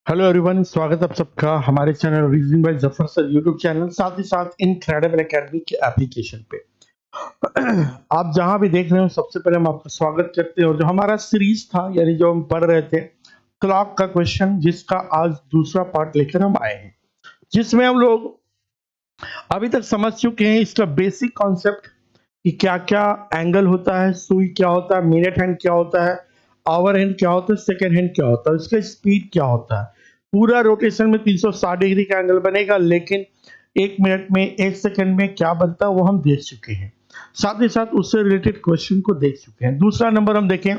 Hello everyone, स्वागत है आप सबका हमारे channel reasoning bye Zafar sir YouTube channel, साथ ही साथ इनक्रेडिबल एकेडमी के एप्लीकेशन पे। आप जहां भी देख रहे हो, सबसे पहले हम आपका स्वागत करते हैं। और जो हमारा सीरीज था, यानी जो हम पढ़ रहे थे क्लॉक का क्वेश्चन, जिसका आज दूसरा पार्ट लेकर हम आए हैं, जिसमें हम लोग अभी तक समझ चुके हैं इसका बेसिक कॉन्सेप्ट कि क्या क्या एंगल होता है, सुई क्या होता है, मिनट हैंड क्या होता है, आवर हैंड क्या होता है, सेकेंड हैंड क्या होता है, उसका स्पीड क्या होता है। पूरा रोटेशन में 360 डिग्री का एंगल बनेगा, लेकिन 1 मिनट में 1 सेकंड में क्या बनता है वो हम देख चुके हैं। साथ ही साथ उससे रिलेटेड क्वेश्चन को देख चुके हैं। दूसरा नंबर हम देखें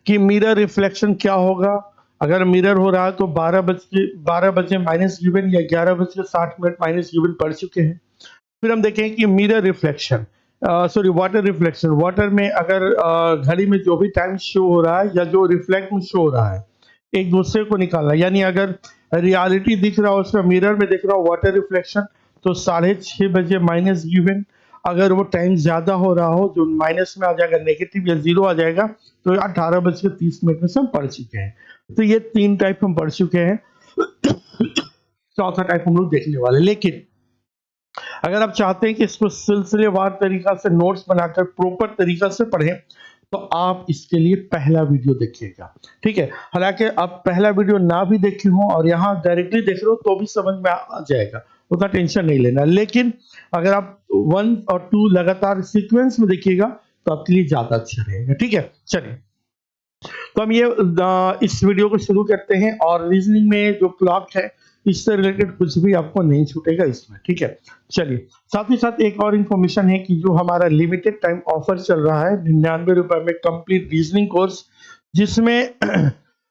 कि मिरर रिफ्लेक्शन क्या होगा। अगर मिरर हो रहा है तो 12 बजे माइनस गिवन या 11 बज के 60 मिनट माइनस गिवन पढ़ चुके हैं। फिर हम देखें कि mirror reflection, sorry water reflection. Water में अगर घड़ी में जो भी टाइम शो हो रहा है या जो रिफ्लेक्ट में शो हो रहा है, एक दूसरे को निकालना। यानी अगर रियलिटी दिख रहा हो, उसका मिरर में दिख रहा हो वाटर रिफ्लेक्शन, तो 6:30 बजे माइनस गिवन। अगर वो टाइम ज्यादा हो रहा हो, जो माइनस में आ जाएगा, नेगेटिव या जीरो आ जाएगा, तो 18:30 में से हम पढ़ चुके हैं। तो ये 3 टाइप हम पढ़ चुके हैं। चौथा टाइप हम लोग देखने वाले। लेकिन अगर आप चाहते हैं कि इसको सिलसिलेवार तरीका से नोट्स बनाकर प्रॉपर तरीका से पढ़ें, तो आप इसके लिए पहला वीडियो देखिएगा। ठीक है, हालांकि आप पहला वीडियो ना भी देखे हो और यहाँ डायरेक्टली देख रहे हो तो भी समझ में आ जाएगा, उतना टेंशन नहीं लेना। लेकिन अगर आप 1 और 2 लगातार सीक्वेंस में देखिएगा तो आपके लिए ज्यादा अच्छा रहेगा। ठीक है, चलिए तो हम इस वीडियो को शुरू करते हैं। और रीजनिंग में जो क्लॉक है, इससे रिलेटेड कुछ भी आपको नहीं छूटेगा इसमें। ठीक है, चलिए। साथ ही साथ एक और इन्फॉर्मेशन है कि जो हमारा लिमिटेड टाइम ऑफर चल रहा है 99 रुपए में कंप्लीट रीजनिंग कोर्स, जिसमें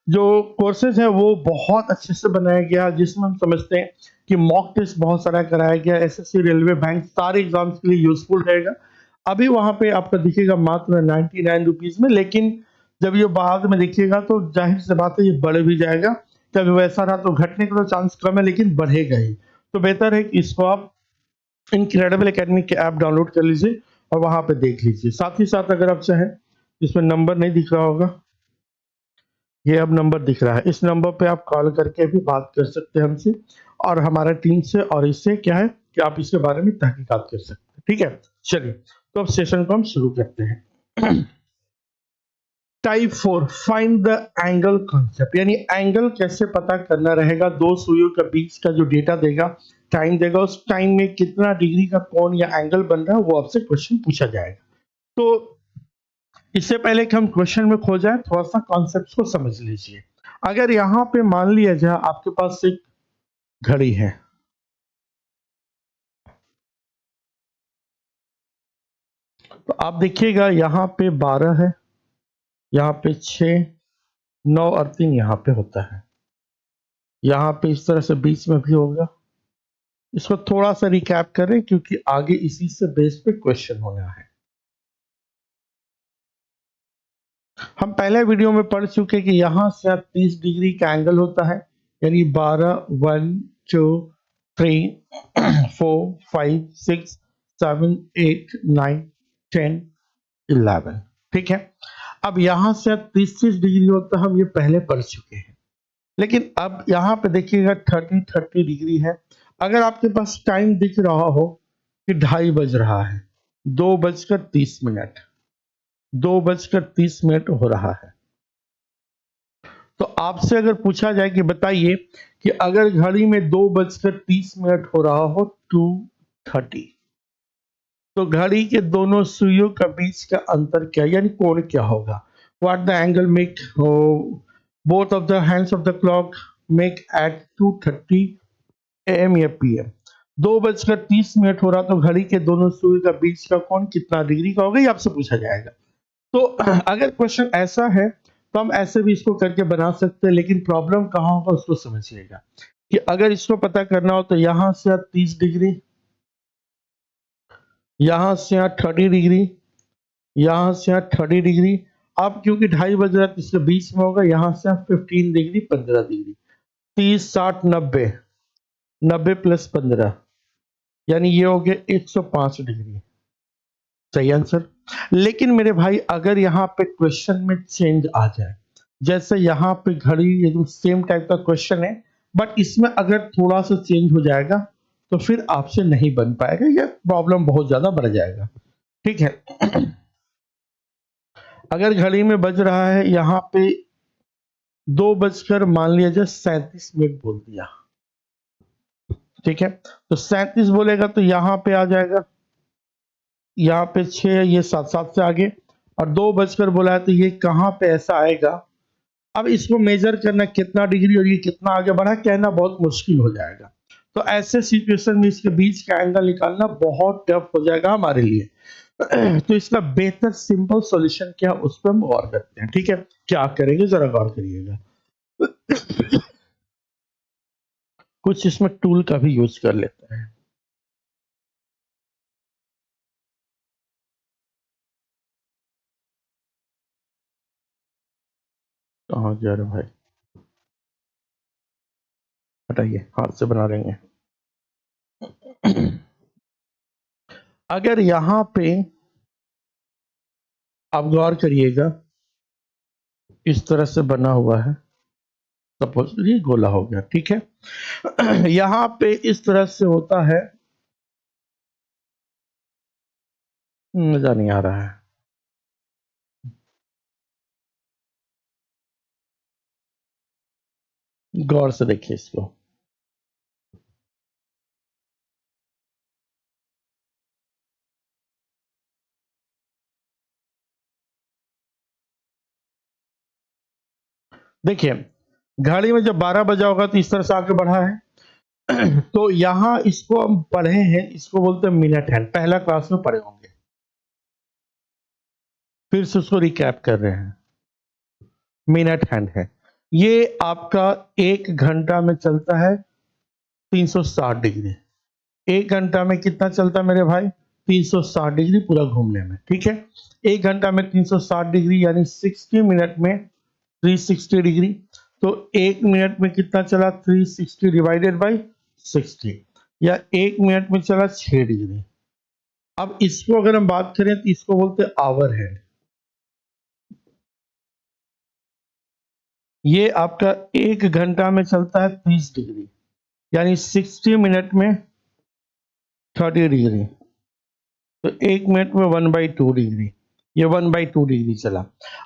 जो कोर्सेज है वो बहुत अच्छे से बनाया गया, जिसमें हम समझते हैं कि मॉक टेस्ट बहुत सारा कराया गया। एसएससी, रेलवे, बैंक, सारे एग्जाम्स के लिए यूजफुल रहेगा। अभी वहां पे आपका दिखेगा मात्र 99 रुपीज में, लेकिन जब ये बाद में देखिएगा तो जाहिर सी बात है ये बढ़ भी जाएगा। कभी वैसा रहा तो घटने का तो चांस कम है, लेकिन बढ़ेगा ही। तो बेहतर है कि इसको आप इनक्रेडिबल एकेडमी के ऐप डाउनलोड कर लीजिए और वहां पे देख लीजिए। साथ ही साथ अगर आप चाहें, इसमें नंबर नहीं दिख रहा होगा, ये अब नंबर दिख रहा है, इस नंबर पे आप कॉल करके भी बात कर सकते हैं हमसे और हमारा टीम से। और इससे क्या है कि आप इसके बारे में तहकीकात कर सकते हैं। ठीक है, चलिए तो अब सेशन को हम शुरू करते हैं। Type 4, find the angle concept, यानी एंगल कैसे पता करना रहेगा। दो सुइयों के बीच का जो डेटा देगा, टाइम देगा, उस टाइम में कितना डिग्री का कोण या एंगल बन रहा है, वो आपसे क्वेश्चन पूछा जाएगा। तो इससे पहले कि हम क्वेश्चन में खो जाए, थोड़ा सा कॉन्सेप्ट को समझ लीजिए। अगर यहाँ पे मान लिया जाए आपके पास एक घड़ी है, तो आप देखिएगा यहाँ पे 12 है, यहाँ पे 6, 9 और 3 यहाँ पे होता है, यहाँ पे इस तरह से बीच में भी होगा। इसको थोड़ा सा रिकैप करें क्योंकि आगे इसी से बेस पे क्वेश्चन होना है। हम पहले वीडियो में पढ़ चुके कि यहां से 30 डिग्री का एंगल होता है, यानी 12, 1, 2, 3, 4, 5, 6, 7, 8, 9, 10, 11। ठीक है, अब यहां से 30 डिग्री होता है, हम ये पहले पढ़ चुके हैं। लेकिन अब यहाँ पे देखिएगा 30 डिग्री है। अगर आपके पास टाइम दिख रहा हो कि 2:30 बज रहा है, 2:30, 2:30 हो रहा है, तो आपसे अगर पूछा जाए कि बताइए कि अगर घड़ी में 2:30 हो रहा हो, 2:30, तो घड़ी के दोनों सुइयों का बीच का अंतर क्या, यानी कोण क्या होगा। What the angle make both of the hands of the clock make at 2:30 AM या PM। 2:30 हो रहा तो घड़ी के दोनों सुई का बीच का कोण कितना डिग्री का होगा, ये आपसे पूछा जाएगा। तो अगर क्वेश्चन ऐसा है तो हम ऐसे भी इसको करके बना सकते हैं, लेकिन प्रॉब्लम कहाँ होगा उसको समझिएगा कि अगर इसको पता करना हो तो यहां से 30 डिग्री, यहां से 30 डिग्री, यहां से 30 डिग्री। अब क्योंकि 2:30 बज रहा है तो इसके बीच में होगा, यहां से 15 डिग्री, 15 डिग्री, 30, 60, 90, 90 प्लस 15, यानी ये हो गया 105 डिग्री। सही आंसर। लेकिन मेरे भाई अगर यहाँ पे क्वेश्चन में चेंज आ जाए, जैसे यहाँ पे घड़ी एकदम सेम टाइप का क्वेश्चन है, बट इसमें अगर थोड़ा सा चेंज हो जाएगा तो फिर आपसे नहीं बन पाएगा, ये प्रॉब्लम बहुत ज्यादा बढ़ जाएगा। ठीक है। अगर घड़ी में बज रहा है यहाँ पे 2 बजकर मान लिया जाए 37 मिनट बोल दिया, ठीक है, तो 37 बोलेगा तो यहाँ पे आ जाएगा, यहाँ पे 6, ये 7 से आगे, और 2 बजकर बोला है तो ये कहाँ पे ऐसा आएगा। अब इसको मेजर करना कितना डिग्री और ये कितना आगे बढ़ा, कहना बहुत मुश्किल हो जाएगा। तो ऐसे सिचुएशन में इसके बीच का एंगल निकालना बहुत टफ हो जाएगा हमारे लिए। तो इसका बेहतर सिंपल सॉल्यूशन क्या, उस पर हम गौर करते हैं। ठीक है, क्या करेंगे जरा गौर करिएगा। कुछ इसमें टूल का भी यूज कर लेते हैं। कहाँ जा रहे भाई, हटाइए, हाथ से बना लेंगे। अगर यहाँ पे आप गौर करिएगा, इस तरह से बना हुआ है, सपोज ये गोला हो गया, ठीक है। यहाँ पे इस तरह से होता है, मजा नहीं आ रहा है। गौर से देखिए इसको, देखिए घड़ी में जब 12 बजा होगा तो इस तरह से आगे बढ़ा है। तो यहाँ इसको हम पढ़े हैं, इसको बोलते हैं मिनट हैंड, पहला क्लास में पढ़े होंगे, फिर से उसको रिकैप कर रहे हैं। मिनट हैंड है, ये आपका 1 घंटा में चलता है 360 डिग्री। 1 घंटा में कितना चलता है मेरे भाई, 360 डिग्री पूरा घूमने में, ठीक है। 1 घंटा में 360 डिग्री यानी 60 मिनट में 360 डिग्री। तो 1 मिनट में कितना चला, 360 डिवाइडेड बाई 60, या 1 मिनट में चला 6 डिग्री। अब इसको अगर हम बात करें तो इसको बोलते हैं आवर हैंड। ये आपका 1 घंटा में चलता है 30 डिग्री, यानी 60 मिनट में 30 डिग्री। तो 1 मिनट में 1/2 डिग्री, ये 1/2 डिग्री चला।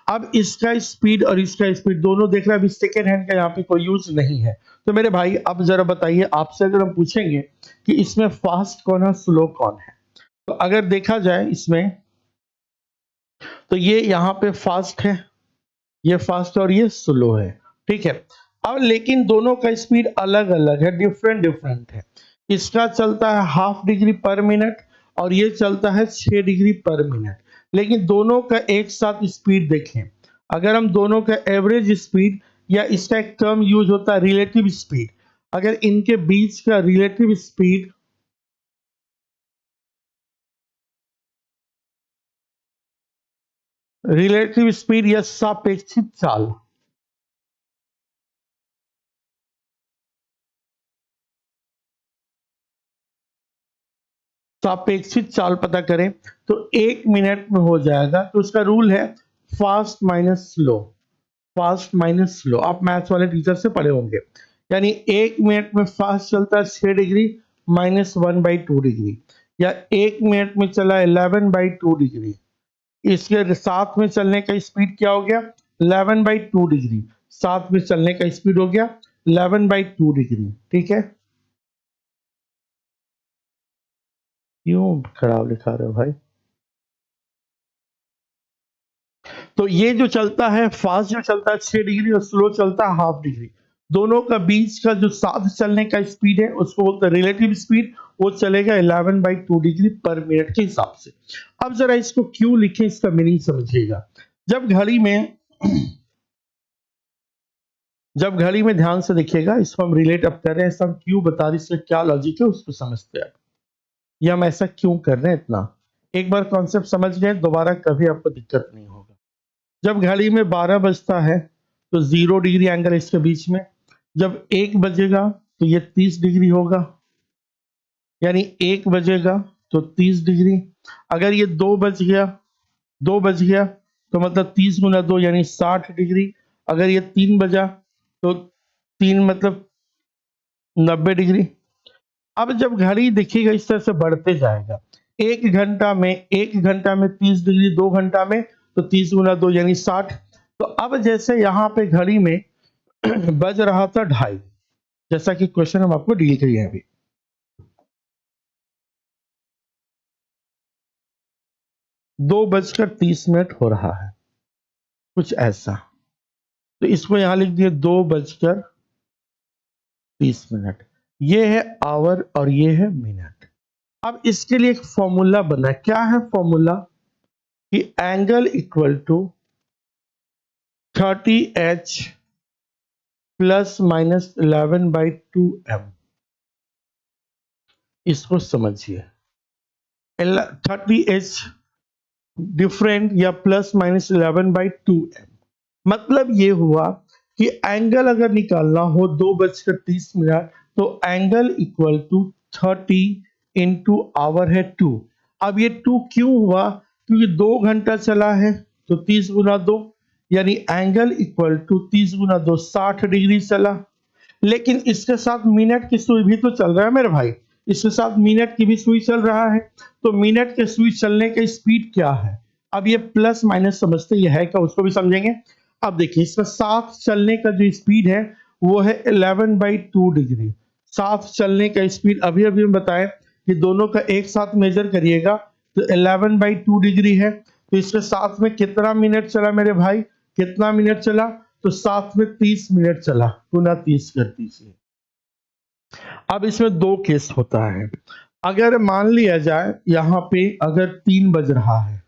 अब इसका स्पीड और इसका स्पीड दोनों देख रहे हैं, अभी सेकेंड हैंड का यहाँ पे कोई यूज नहीं है। तो मेरे भाई अब जरा बताइए, आपसे अगर हम पूछेंगे कि इसमें फास्ट कौन है स्लो कौन है, तो अगर देखा जाए इसमें, तो ये यहाँ पे फास्ट है, ये फास्ट और ये स्लो है, ठीक है। अब लेकिन दोनों का स्पीड अलग अलग है, डिफरेंट डिफरेंट है। इसका चलता है 1/2 डिग्री पर मिनट और ये चलता है 6 डिग्री पर मिनट। लेकिन दोनों का एक साथ स्पीड देखें, अगर हम दोनों का एवरेज स्पीड, या इसका एक टर्म यूज होता है रिलेटिव स्पीड, अगर इनके बीच का रिलेटिव स्पीड, रिलेटिव स्पीड या सापेक्षिक चाल, सापेक्षिक चाल पता करें तो 1 मिनट में हो जाएगा। तो उसका रूल है fast minus slow, fast minus slow, आप मैथ्स वाले टीचर से पढ़े होंगे। यानी 1 मिनट में फास्ट चलता है 6 डिग्री माइनस 1/2 डिग्री, या 1 मिनट में चला 11/2 डिग्री, इसके साथ में चलने का स्पीड क्या हो गया, 11/2 डिग्री, साथ में चलने का स्पीड हो गया 11/2 डिग्री, ठीक है। क्यों खराब लिखा रहे हो भाई। तो ये जो चलता है फास्ट, जो चलता है 6 डिग्री और स्लो चलता है 1/2 डिग्री, दोनों का बीच का जो साथ चलने का स्पीड है उसको बोलते हैं रिलेटिव स्पीड, वो चलेगा 11/2 डिग्री पर मिनट के हिसाब से। अब जरा इसको क्यों लिखे, इसका मीनिंग समझिएगा। जब घड़ी में जब घड़ी में ध्यान से देखिएगा, इसको हम रिलेट अप कर रहे हैं, हम क्यों बता रहे, इसका क्या लॉजिक है उसको समझते हैं। ये हम ऐसा क्यों कर रहे हैं इतना, एक बार कॉन्सेप्ट समझ गए दोबारा कभी आपको दिक्कत नहीं होगा। जब घड़ी में 12 बजता है तो 0 डिग्री एंगल है इसके बीच में, जब 1 बजेगा तो ये 30 डिग्री होगा, यानी 1 बजेगा तो 30 डिग्री। अगर ये 2 बज गया, 2 बज गया तो मतलब 30 गुना 2 यानी 60 डिग्री। अगर ये 3 बजा तो 3 मतलब 90 डिग्री। अब जब घड़ी देखिएगा इस तरह से बढ़ते जाएगा, 1 घंटा में 30 डिग्री, 2 घंटा में तो 30 गुना 2 यानी 60। तो अब जैसे यहाँ पे घड़ी में बज रहा था 2:30, जैसा कि क्वेश्चन हम आपको डील किए हैं अभी, 2:30 हो रहा है, कुछ ऐसा। तो इसको यहां लिख दिए 2:30। ये है आवर और ये है मिनट। अब इसके लिए एक फॉर्मूला बना है। क्या है फॉर्मूला? कि angle equal to 30h plus minus 11/2m। इसको समझिए, 30h डिफरेंट या प्लस माइनस 11/2m। मतलब ये हुआ कि एंगल अगर निकालना हो 2:30 तो angle equal to 30 into hour है 2। अब ये 2 क्यों हुआ? क्योंकि 2 घंटा चला है तो 30 गुना 2 यानी एंगल इक्वल टू 30 गुना 2 60 डिग्री चला। लेकिन इसके साथ मिनट की सुई भी तो चल रहा है मेरे भाई, इसके साथ मिनट की भी सुई चल रहा है। तो मिनट के सुई चलने का स्पीड क्या है? अब ये प्लस माइनस समझते ये है क्या, उसको भी समझेंगे। अब देखिए इसका साथ चलने का जो स्पीड है वो है 11/2 डिग्री। साथ चलने का स्पीड अभी अभी हम बताएं कि दोनों का एक साथ मेजर करिएगा तो 11/2 डिग्री है। तो इसके साथ में कितना मिनट चला मेरे भाई, कितना मिनट चला? तो साथ में 30 मिनट चला, गुना 30 कर दीजिए। अब इसमें 2 केस होता है। अगर मान लिया जाए यहाँ पे अगर 3 बज रहा है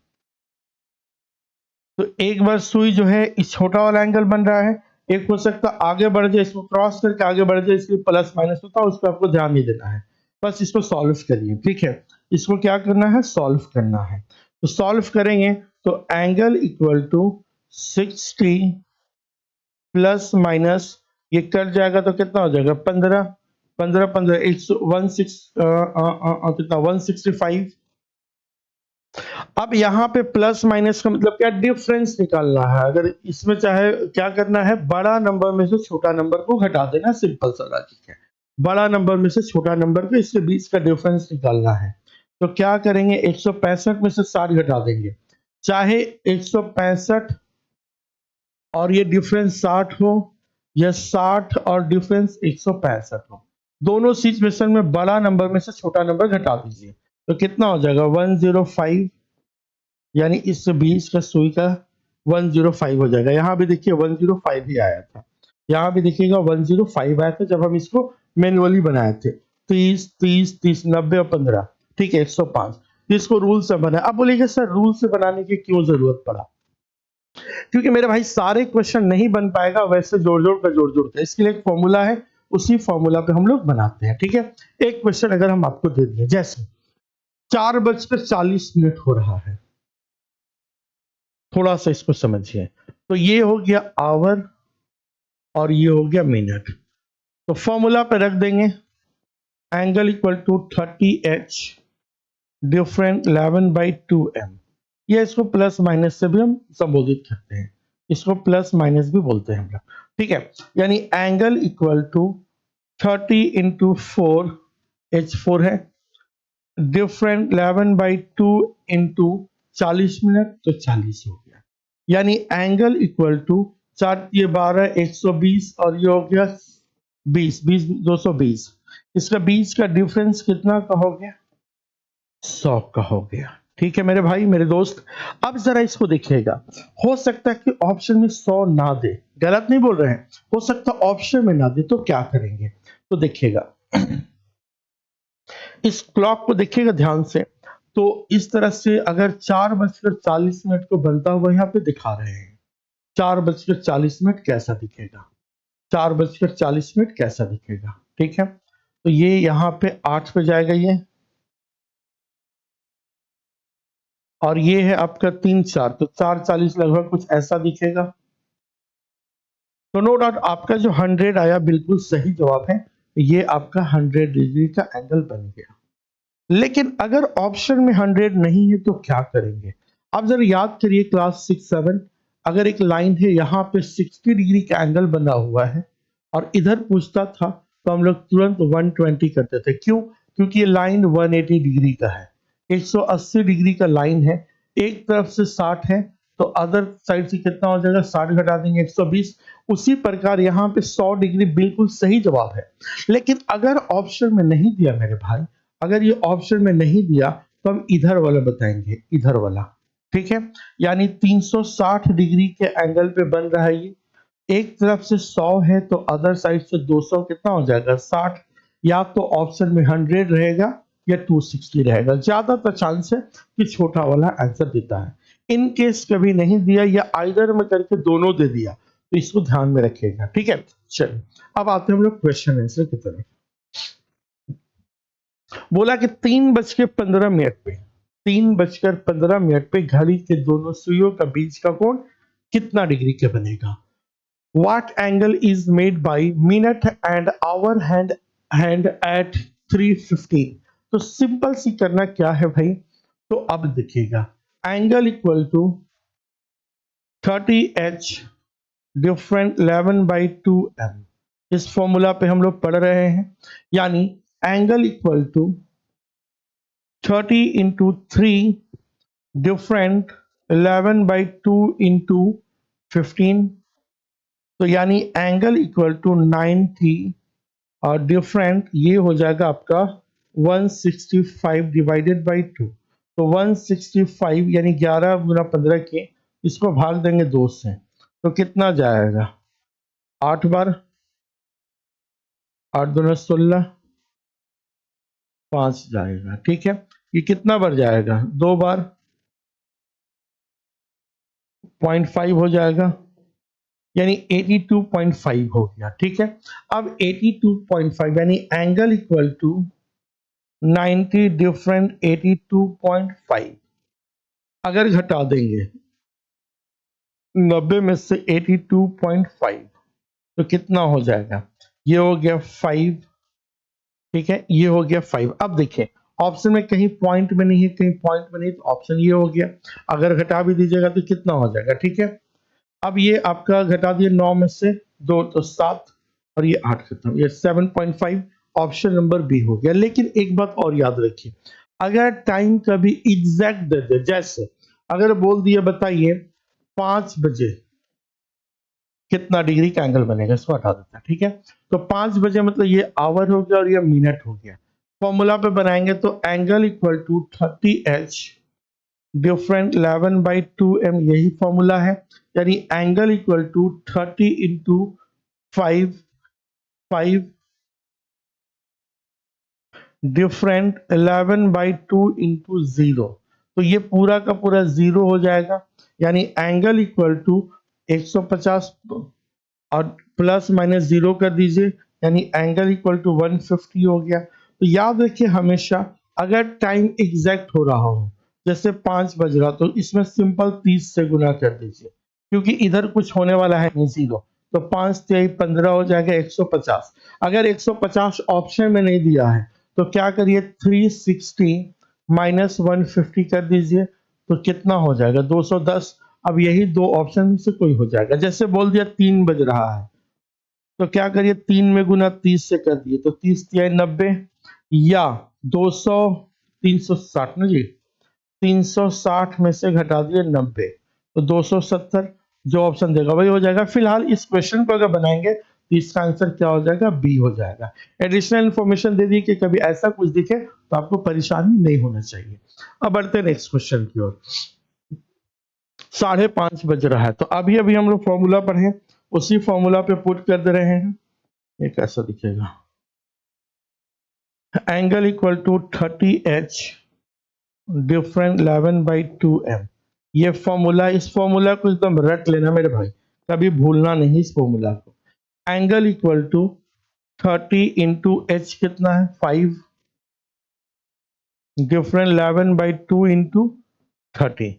तो एक बार सुई जो है इस छोटा वाला एंगल बन रहा है, एक हो सकता आगे बढ़ जाए, इसको क्रॉस करके आगे बढ़ जाए, इसलिए प्लस माइनस होता है, उस पर आपको ध्यान नहीं देना है। बस इसको सॉल्व करिए, ठीक है। इसको क्या करना है? सॉल्व करना है। तो सॉल्व करेंगे तो angle equal to 60 plus minus ये कट जाएगा तो कितना हो जाएगा? 15 15 15 कितना 165। अब यहाँ पे प्लस माइनस का मतलब क्या? डिफरेंस निकालना है। अगर इसमें चाहे क्या करना है, बड़ा नंबर में से छोटा नंबर को घटा देना, सिंपल सा लॉजिक है। बड़ा नंबर में से छोटा नंबर को, इसके बीच का डिफरेंस निकालना है। तो क्या करेंगे? 165 में से 60 घटा देंगे। चाहे 165 और ये डिफरेंस 60 हो या 60 और डिफरेंस 165 हो, दोनों सिचुएशन में बड़ा नंबर में से छोटा नंबर घटा दीजिए। तो कितना हो जाएगा? 105, यानी इस बीच का सुई का 105 हो जाएगा। यहाँ भी देखिए 105 ही आया था, यहाँ भी देखिएगा 105 आया था जब हम इसको मैनुअली बनाए थे। 30 30 30 90 और 15, ठीक है 105। इसको रूल से बना। अब बोलिएगा सर रूल से बनाने की क्यों जरूरत पड़ा? क्योंकि मेरे भाई सारे क्वेश्चन नहीं बन पाएगा वैसे जोड़ जोड़ कर, इसके लिए एक फॉर्मूला है, उसी फॉर्मूला पे हम लोग बनाते हैं, ठीक है। एक क्वेश्चन अगर हम आपको दे दिए, जैसे 4:40 हो रहा है, थोड़ा सा इसको समझिए। तो ये हो गया आवर और ये हो गया मिनट। तो फॉर्मूला पे रख देंगे angle equal to 30h different 11/2m। ये इसको प्लस माइनस से भी हम संबोधित करते हैं, इसको प्लस माइनस भी बोलते हैं हम लोग, ठीक है। यानी angle equal to 30 into 4, h4 है, डिफरेंट 11/2 इंटू 40 मिनट तो 40 हो गया। यानी एंगल इक्वल टू 4 ये 12 120 और ये हो गया 20 20 220। इसका बीच का डिफरेंस कितना का हो गया? 100 का हो गया, ठीक है मेरे भाई मेरे दोस्त। अब जरा इसको देखिएगा, हो सकता है कि ऑप्शन में 100 ना दे, गलत नहीं बोल रहे हैं, हो सकता है ऑप्शन में ना दे, तो क्या करेंगे? तो देखिएगा इस क्लॉक को देखिएगा ध्यान से। तो इस तरह से अगर 4:40 को बनता हुआ यहाँ पे दिखा रहे हैं, 4:40 कैसा दिखेगा? 4:40 कैसा दिखेगा? ठीक है, तो ये यहाँ पे 8 पे जाएगा ये, और ये है आपका 3 4, तो 4:40 लगभग कुछ ऐसा दिखेगा। तो नो डाउट आपका जो 100 आया बिल्कुल सही जवाब है, ये आपका 100 डिग्री का एंगल बन गया। लेकिन अगर ऑप्शन में 100 नहीं है तो क्या करेंगे? आप जरा याद करिए क्लास 6 7, अगर एक लाइन है यहाँ पे 60 डिग्री का एंगल बना हुआ है और इधर पूछता था तो हम लोग तुरंत 120 करते थे। क्यों? क्योंकि ये लाइन 180 डिग्री का है, 180 डिग्री का लाइन है, एक तरफ से 60 है तो अदर साइड से कितना हो जाएगा, 60 घटा देंगे 120। उसी प्रकार यहाँ पे 100 डिग्री बिल्कुल सही जवाब है। लेकिन अगर ऑप्शन में नहीं दिया मेरे भाई, अगर ये ऑप्शन में नहीं दिया तो हम इधर वाला बताएंगे, इधर वाला। ठीक है, यानी 360 डिग्री के एंगल पे बन रहा है ये। एक तरफ से 100 है तो अदर साइड से 200 कितना हो जाएगा, 60। या तो ऑप्शन में 100 रहेगा या 260 रहेगा। ज्यादातर चांस है कि छोटा वाला आंसर देता है। इन केस कभी नहीं दिया या आइदर में करके दोनों दे दिया तो इसको ध्यान में रखिएगा। ठीक है, चलिए अब आते हैं हम लोग क्वेश्चन आंसर की तरफ। बोला कि 3:15 पे 3:15 पे घड़ी के दोनों सुइयों का बीच का कोण कितना डिग्री के बनेगा? What angle is made by minute and hour hand at 3:15? तो सिंपल सी करना क्या है भाई, तो अब देखिएगा angle equal to 30h different 11/2m। इस फॉर्मूला पे हम लोग पढ़ रहे हैं, यानी angle equal to 30 into 3 different 11/2 into 15, तो यानी एंगल इक्वल टू 90 और डिफरेंट ये हो जाएगा आपका 165 डिवाइडेड बाई 2। तो 165 यानी 11 गुना 15 के, इसको भाग देंगे 2 से तो कितना जाएगा, 8 बार, 8 दूना 16, 5 जाएगा। ठीक है, ये कितना बार जाएगा, 2 बार, 0.5 हो जाएगा, यानी 82.5 हो गया। ठीक है, अब 82.5 यानी एंगल इक्वल टू 90 डिफरेंट 82.5। अगर घटा देंगे 90 में से 82.5 तो कितना हो जाएगा, ये हो गया 5। ठीक है, ये हो गया 5। अब देखिए ऑप्शन में कहीं पॉइंट में नहीं है, कहीं पॉइंट में नहीं, तो ऑप्शन ये हो गया। अगर घटा भी दीजिएगा तो कितना हो जाएगा। ठीक है, अब ये आपका घटा दिए 9 में से 2 तो 7 और ये 8 खत्म, ये 7.5 ऑप्शन नंबर बी हो गया। लेकिन एक बात और याद रखिए, अगर टाइम कभी एग्जैक्ट दे दे, जैसे अगर बोल दिया बताइए 5 बजे कितना डिग्री का एंगल बनेगा, इसको हटा देता है। ठीक है, तो 5 बजे मतलब ये आवर हो गया और ये मिनट हो गया। फॉर्मूला पे बनाएंगे तो angle equal to 30h different 11/2m, यही फॉर्मूला है। यानी angle equal to 30 into 5 different 11/2 into 0, तो ये पूरा का पूरा 0 हो जाएगा। यानी एंगल इक्वल टू 150 और प्लस माइनस 0 कर दीजिए, यानी एंगल इक्वल टू 150 हो गया। तो याद रखिए हमेशा अगर टाइम एग्जैक्ट हो रहा हो, जैसे 5 बज रहा, तो इसमें सिंपल 30 से गुना कर दीजिए, क्योंकि इधर कुछ होने वाला है नहीं 0, तो 5 3 15 हो जाएगा 150। अगर 150 ऑप्शन में नहीं दिया है तो क्या करिए 360 माइनस 150 कर दीजिए, तो कितना हो जाएगा 210। अब यही 2 ऑप्शन में से कोई हो जाएगा। जैसे बोल दिया 3 बज रहा है तो क्या करिए 3 में गुना 30 से कर दिए, तो 30 3 90 या 200 360 ना जी, 360 में से घटा दिए 90 तो 270, जो ऑप्शन देगा वही हो जाएगा। फिलहाल इस क्वेश्चन को अगर बनाएंगे तो इसका आंसर क्या हो जाएगा, बी हो जाएगा। एडिशनल इंफॉर्मेशन दे दी कि कभी ऐसा कुछ दिखे तो आपको परेशानी नहीं होना चाहिए। अब बढ़ते नेक्स्ट क्वेश्चन की ओर। 5:30 बज रहा है, तो अभी अभी हम लोग फॉर्मूला पढ़े, उसी फॉर्मूला पे पुट कर दे रहे हैं। ये कैसा दिखेगा, angle equal to 30h different 11/2m। ये फॉर्मूला, इस फॉर्मूला को एकदम रट लेना मेरे भाई, कभी भूलना नहीं इस फॉर्मूला को। Angle equal to 30 into H कितना है 5 डिफरेंट 11/2 इंटू 30।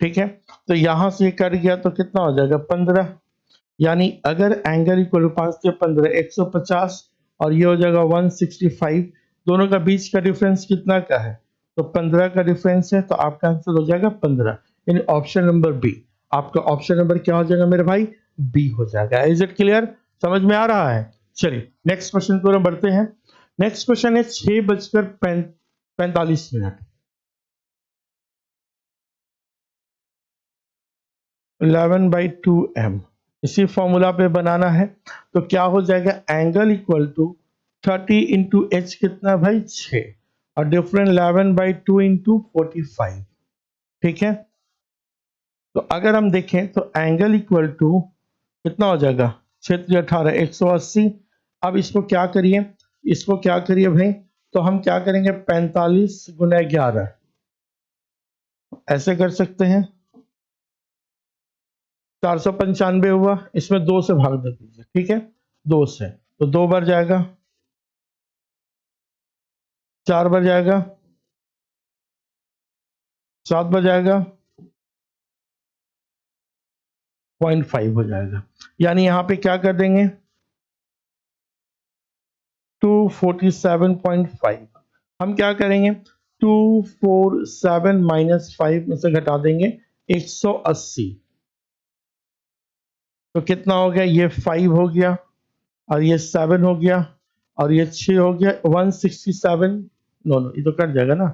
ठीक है, तो यहां से कट गया तो कितना हो जाएगा 15। यानी अगर एंगल इक्वल टू 5 से 15 150 और ये हो जाएगा 165, दोनों का बीच का डिफरेंस कितना का है, तो 15 का डिफरेंस है, तो आपका आंसर हो जाएगा 15, यानी ऑप्शन नंबर बी। आपका ऑप्शन नंबर क्या हो जाएगा मेरे भाई? बी हो जाएगा। Is it clear? समझ में आ रहा है? चलिए नेक्स्ट क्वेश्चन की ओर हम बढ़ते हैं। नेक्स्ट क्वेश्चन है 6:45 11/2m। इसी फॉर्मूला पे बनाना है तो क्या हो जाएगा? एंगल इक्वल टू 30 × h कितना भाई? 6 और डिफरेंट 11/2 × 45। ठीक है, तो अगर हम देखें तो एंगल इक्वल टू कितना हो जाएगा? 6×3 = 18, 180। अब इसको क्या करिए भाई, तो हम क्या करेंगे? 45 × 11 ऐसे कर सकते हैं। 495 हुआ, इसमें 2 से भाग दे दीजिए। ठीक है, 2 से तो 2 बार जाएगा, 4 बार जाएगा, 7 बार जाएगा, 0.5 हो जाएगा। यानी यहाँ पे क्या कर देंगे? 247.5। हम क्या करेंगे? 247 - 5 में से घटा देंगे 180। तो कितना हो गया? ये 5 हो गया और ये 7 हो गया और ये 6 हो गया, 167। नो नो, ये तो कट जाएगा ना।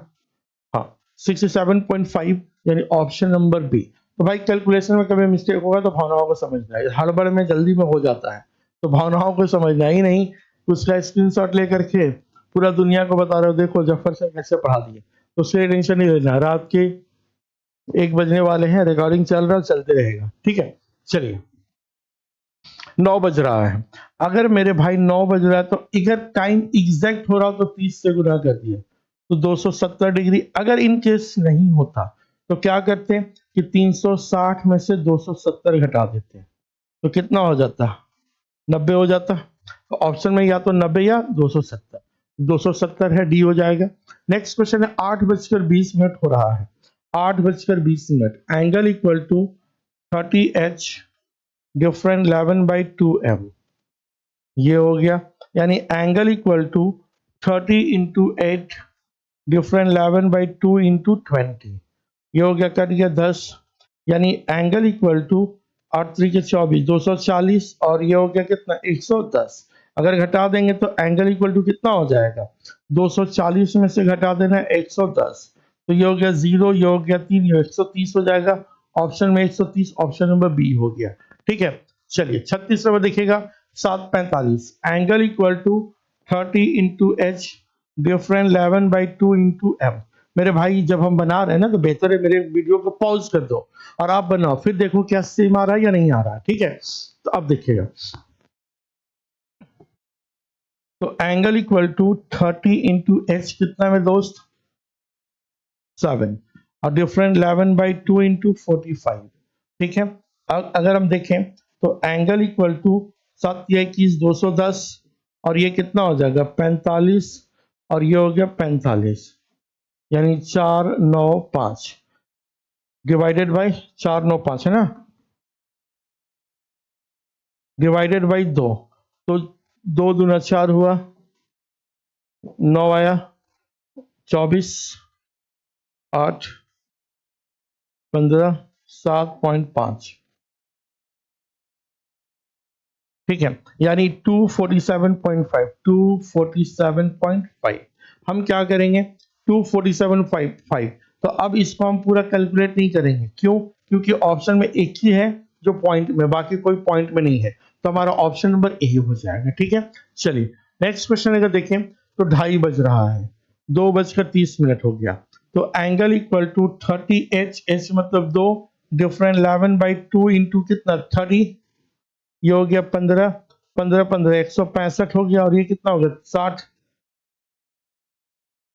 हाँ, 67.5, यानी ऑप्शन नंबर बी। तो भाई कैलकुलेशन में कभी मिस्टेक होगा तो भावनाओं को समझना है, हड़बड़ में जल्दी में हो जाता है, तो भावनाओं को समझना ही नहीं। उसका स्क्रीनशॉट लेकर के पूरा दुनिया को बता रहे हो, देखो जफर से कैसे पढ़ा दिए, तो उससे टेंशन नहीं लेना। रात के 1 बजने वाले हैं, रिकॉर्डिंग चल रहा है, चलते रहेगा। ठीक है, चलिए 9 बज रहा है। अगर मेरे भाई 9 बज रहा है तो अगर टाइम एग्जैक्ट हो रहा हो तो 30 से गुना कर दिए तो 270 डिग्री। अगर इन केस नहीं होता तो क्या करते कि 360 में से 270 घटा देते, तो कितना हो जाता? 90 हो जाता। तो ऑप्शन में या तो 90 या 270। 270 है, डी हो जाएगा। नेक्स्ट क्वेश्चन है 8:20 हो रहा है। 8:20, angle equal to 30h different 11/2m। ये हो गया, यानी एंगल इक्वल टू 30 × 8 डिफरेंट 11/2 × 20। ये हो गया, कट गया 10। यानी एंगल इक्वल टू 8×3 = 24, 240 और ये हो गया कितना? 110। अगर घटा देंगे तो एंगल इक्वल टू कितना हो जाएगा? 240 में से घटा देना 110, तो ये हो गया 0, ये हो गया 3, ये 130 हो जाएगा। ऑप्शन में 130, ऑप्शन नंबर बी हो गया। ठीक है, चलिए 36 नंबर देखिएगा। 7:45, angle equal to 30 × h different 11/2 × m। मेरे भाई जब हम बना रहे हैं ना तो बेहतर है मेरे वीडियो को पॉज कर दो और आप बनाओ, फिर देखो क्या सेम आ रहा है या नहीं आ रहा है। ठीक है, तो अब देखिएगा, तो एंगल इक्वल टू 30 × h कितना है दोस्त? 7 और डिफरेंट 11/2 × 45। ठीक है, अब अगर हम देखें तो एंगल इक्वल टू 7 या 21, 210 और ये कितना हो जाएगा? 45 और ये हो गया 45, यानी 495 डिवाइडेड बाई 495 है ना, डिवाइडेड बाई 2, तो 2 दूना 4 हुआ, 9 आया, 24, 8, 15, 7.5। ठीक है, यानी 247.5, 247.5। हम क्या करेंगे? 247.5। तो अब इसको हम पूरा कैलकुलेट नहीं करेंगे, क्यों? क्योंकि ऑप्शन में एक ही है जो पॉइंट में, बाकी कोई पॉइंट में नहीं है, तो हमारा ऑप्शन नंबर ए हो जाएगा। ठीक है, चलिए नेक्स्ट क्वेश्चन अगर देखें तो 2:30 बज रहा है, 2:30 हो गया। तो angle equal to 30h, h मतलब 2 डिफरेंट 11/2 इंटू कितना? 30, ये हो गया 15, 15 15 165 हो गया और ये कितना हो गया? 60।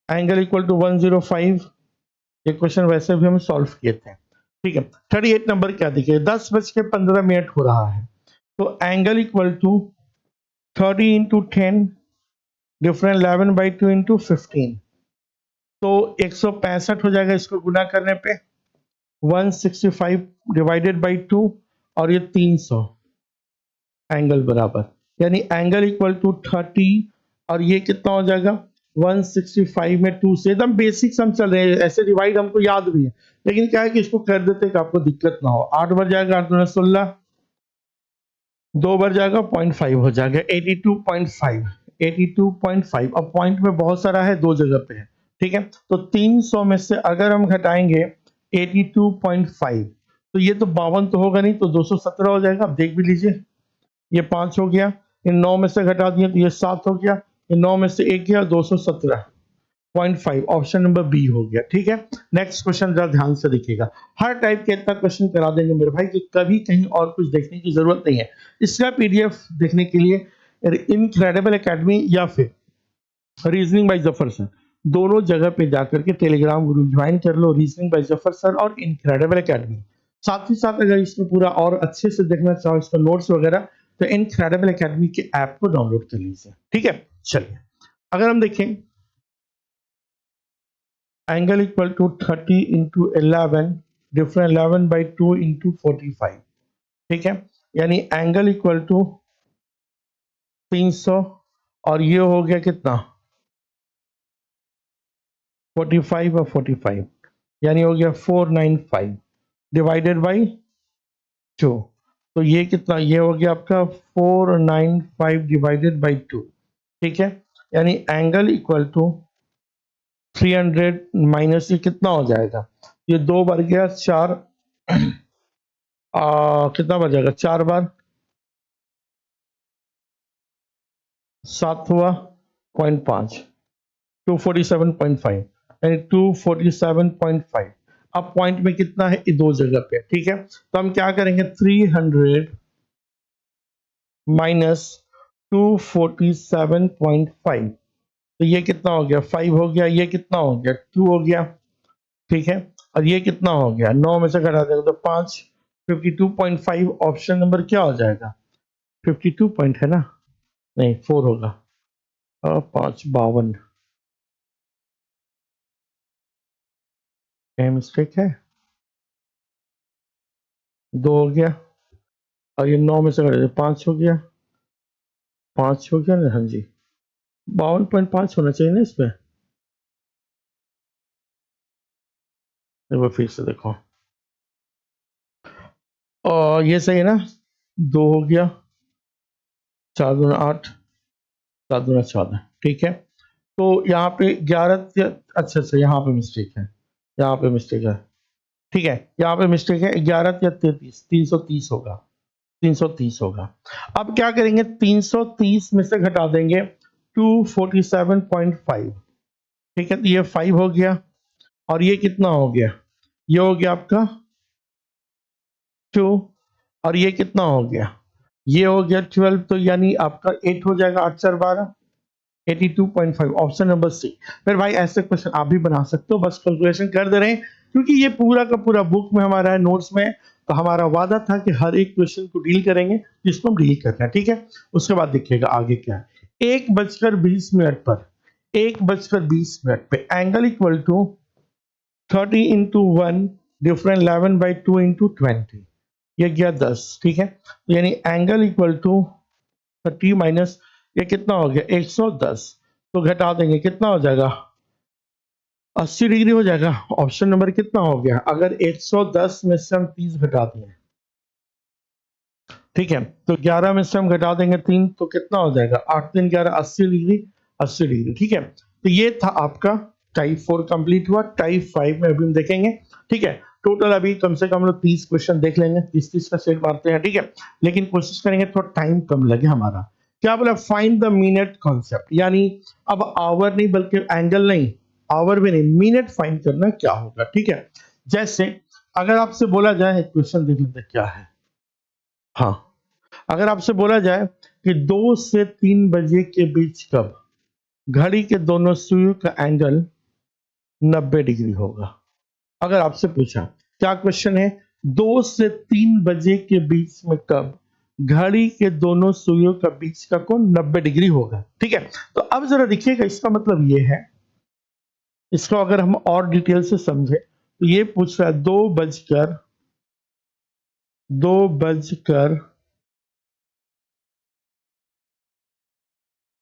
Angle equal to 105। ये क्वेश्चन वैसे भी हम सॉल्व किए थे। ठीक है, 38 नंबर क्या देखिए, 10:15 हो रहा है। तो एंगल इक्वल टू 30 × 10 डिफरेंट 11/2 × 15, तो 165 हो जाएगा इसको गुना करने पे, 165 डिवाइडेड बाई 2 और ये 300 एंगल बराबर, यानी एंगल इक्वल टू 30 और ये कितना हो जाएगा? 165 में 2 से एकदम बेसिक सम चल रहे हैं, ऐसे डिवाइड हमको याद भी है, लेकिन क्या है कि इसको कर देते कि आपको दिक्कत ना हो। 8 बार जाएगा 8 दूना 16, 2 बार जाएगा 0.5 हो जाएगा 82.5। 82.5 अब पॉइंट में बहुत सारा है, दो जगह पे है, ठीक है। तो 300 में से अगर हम घटाएंगे 82.5 तो ये तो 52 तो होगा नहीं, तो 217 हो जाएगा। आप देख भी लीजिए, ये 5 हो गया, ये 9 में से घटा दिए तो ये 7 हो गया, ये 9 में से 1 गया, 217.5 ऑप्शन नंबर बी हो गया, ठीक है। नेक्स्ट क्वेश्चन जरा ध्यान से देखिएगा, हर टाइप के इतना क्वेश्चन करा देंगे मेरे भाई कि कभी कहीं और कुछ देखने की जरूरत नहीं है। इसका पीडीएफ देखने के लिए इनक्रेडिबल एकेडमी या फिर रीजनिंग बाय जफर सर, दोनों जगह पे जाकर के टेलीग्राम ग्रुप ज्वाइन कर लो, रीजनिंग बाय जफर सर और इनक्रेडिबल एकेडमी। साथ ही साथ अगर इसको पूरा और अच्छे से देखना चाहो, इसका नोट्स वगैरह, तो इनक्रेडिबल एकेडमी के ऐप को डाउनलोड कर लीजिए, ठीक है। चलिए, अगर हम देखें angle equal to 30 into 11 different 11/2 into 45, ठीक है। यानी एंगल इक्वल टू 300 और ये हो गया कितना 45 और 45, यानी हो गया 495 डिवाइडेड बाई 2। तो ये कितना, ये हो गया आपका 495 डिवाइडेड बाई 2, ठीक है। यानी एंगल इक्वल टू 300 माइनस ये कितना हो जाएगा, ये 2 बार गया 4, कितना बार जाएगा 4 बार, 7 हुआ 0.5, 247.5, यानी 247.5। अब पॉइंट में कितना है, ये दो जगह पे, ठीक है। तो हम क्या करेंगे 300 माइनस 247.5, तो ये कितना हो गया 5 हो गया, ये कितना हो गया 2 हो गया, ठीक है। और ये कितना हो गया 9 में से घटा देगा तो 5, 52.5 ऑप्शन नंबर क्या हो जाएगा 52 पॉइंट है ना, नहीं 4 होगा, 5 52 मिस्टेक है, 2 हो गया और ये 9 में से घटा 5 हो गया, 5 हो गया ना, हाँ जी 52.5 होना चाहिए ना इसमें। एक बार फिर से देखो, और ये सही है ना, 2 हो गया, 4 दूना 8, 7 दूना 14, ठीक है। तो यहाँ पे 11, अच्छा अच्छा यहाँ पे मिस्टेक है, यहाँ पे मिस्टेक है, ठीक है, यहाँ पे मिस्टेक है, 11 या 33, 330 होगा, 330 होगा। अब क्या करेंगे 330 में से घटा देंगे 247.5, ठीक है। तो ये 5 हो गया और ये कितना हो गया, ये हो गया आपका 2 और ये कितना हो गया, ये हो गया 12, तो यानी आपका 8 हो जाएगा, 8 4 12, 82.5 ऑप्शन नंबर सी। फिर भाई ऐसे क्वेश्चन आप भी बना सकते हो, बस कैलकुलेशन कर दे रहे हैं, क्योंकि ये पूरा का पूरा बुक में हमारा है, नोट्स में। तो हमारा वादा था कि हर एक क्वेश्चन को डील करेंगे, जिसको हम डील करते हैं, ठीक है। उसके बाद देखिएगा आगे क्या है, 1:20 पर 1:20 पे angle equal to 30 into 1 different 11/2 into 20, ये गया 10, ठीक है। तो यानी एंगल इक्वल टू 30 माइनस ये कितना हो गया 110, तो घटा देंगे कितना हो जाएगा 80 डिग्री हो जाएगा। ऑप्शन नंबर कितना हो गया, अगर 110 में से हम 30 घटा दें, ठीक है, तो 11 में से हम घटा देंगे 3, तो कितना हो जाएगा 8 3 11 80 डिग्री, 80 डिग्री, ठीक है। तो ये था आपका टाइप 4 कंप्लीट हुआ। टाइप 5 में अभी हम देखेंगे, ठीक है। टोटल अभी कम से कम लोग 30 क्वेश्चन देख लेंगे, 30 का सेट मारते हैं, ठीक है। लेकिन कोशिश करेंगे थोड़ा टाइम कम लगे हमारा। क्या बोला, फाइंड द मिनट कॉन्सेप्ट, यानी अब आवर नहीं बल्कि एंगल नहीं, आवर भी नहीं, मिनट फाइंड करना क्या होगा, ठीक है। जैसे अगर आपसे बोला जाए, क्वेश्चन देख लेते क्या है, हाँ, अगर आपसे बोला जाए कि 2 से 3 बजे के बीच कब घड़ी के दोनों सुइयों का एंगल 90 डिग्री होगा, अगर आपसे पूछा, क्या क्वेश्चन है, 2 से 3 बजे के बीच में कब घड़ी के दोनों सुइयों का बीच का कोण 90 डिग्री होगा, ठीक है। तो अब जरा देखिएगा, इसका मतलब ये है, इसको अगर हम और डिटेल से समझे तो ये पूछ रहा है 2 बजकर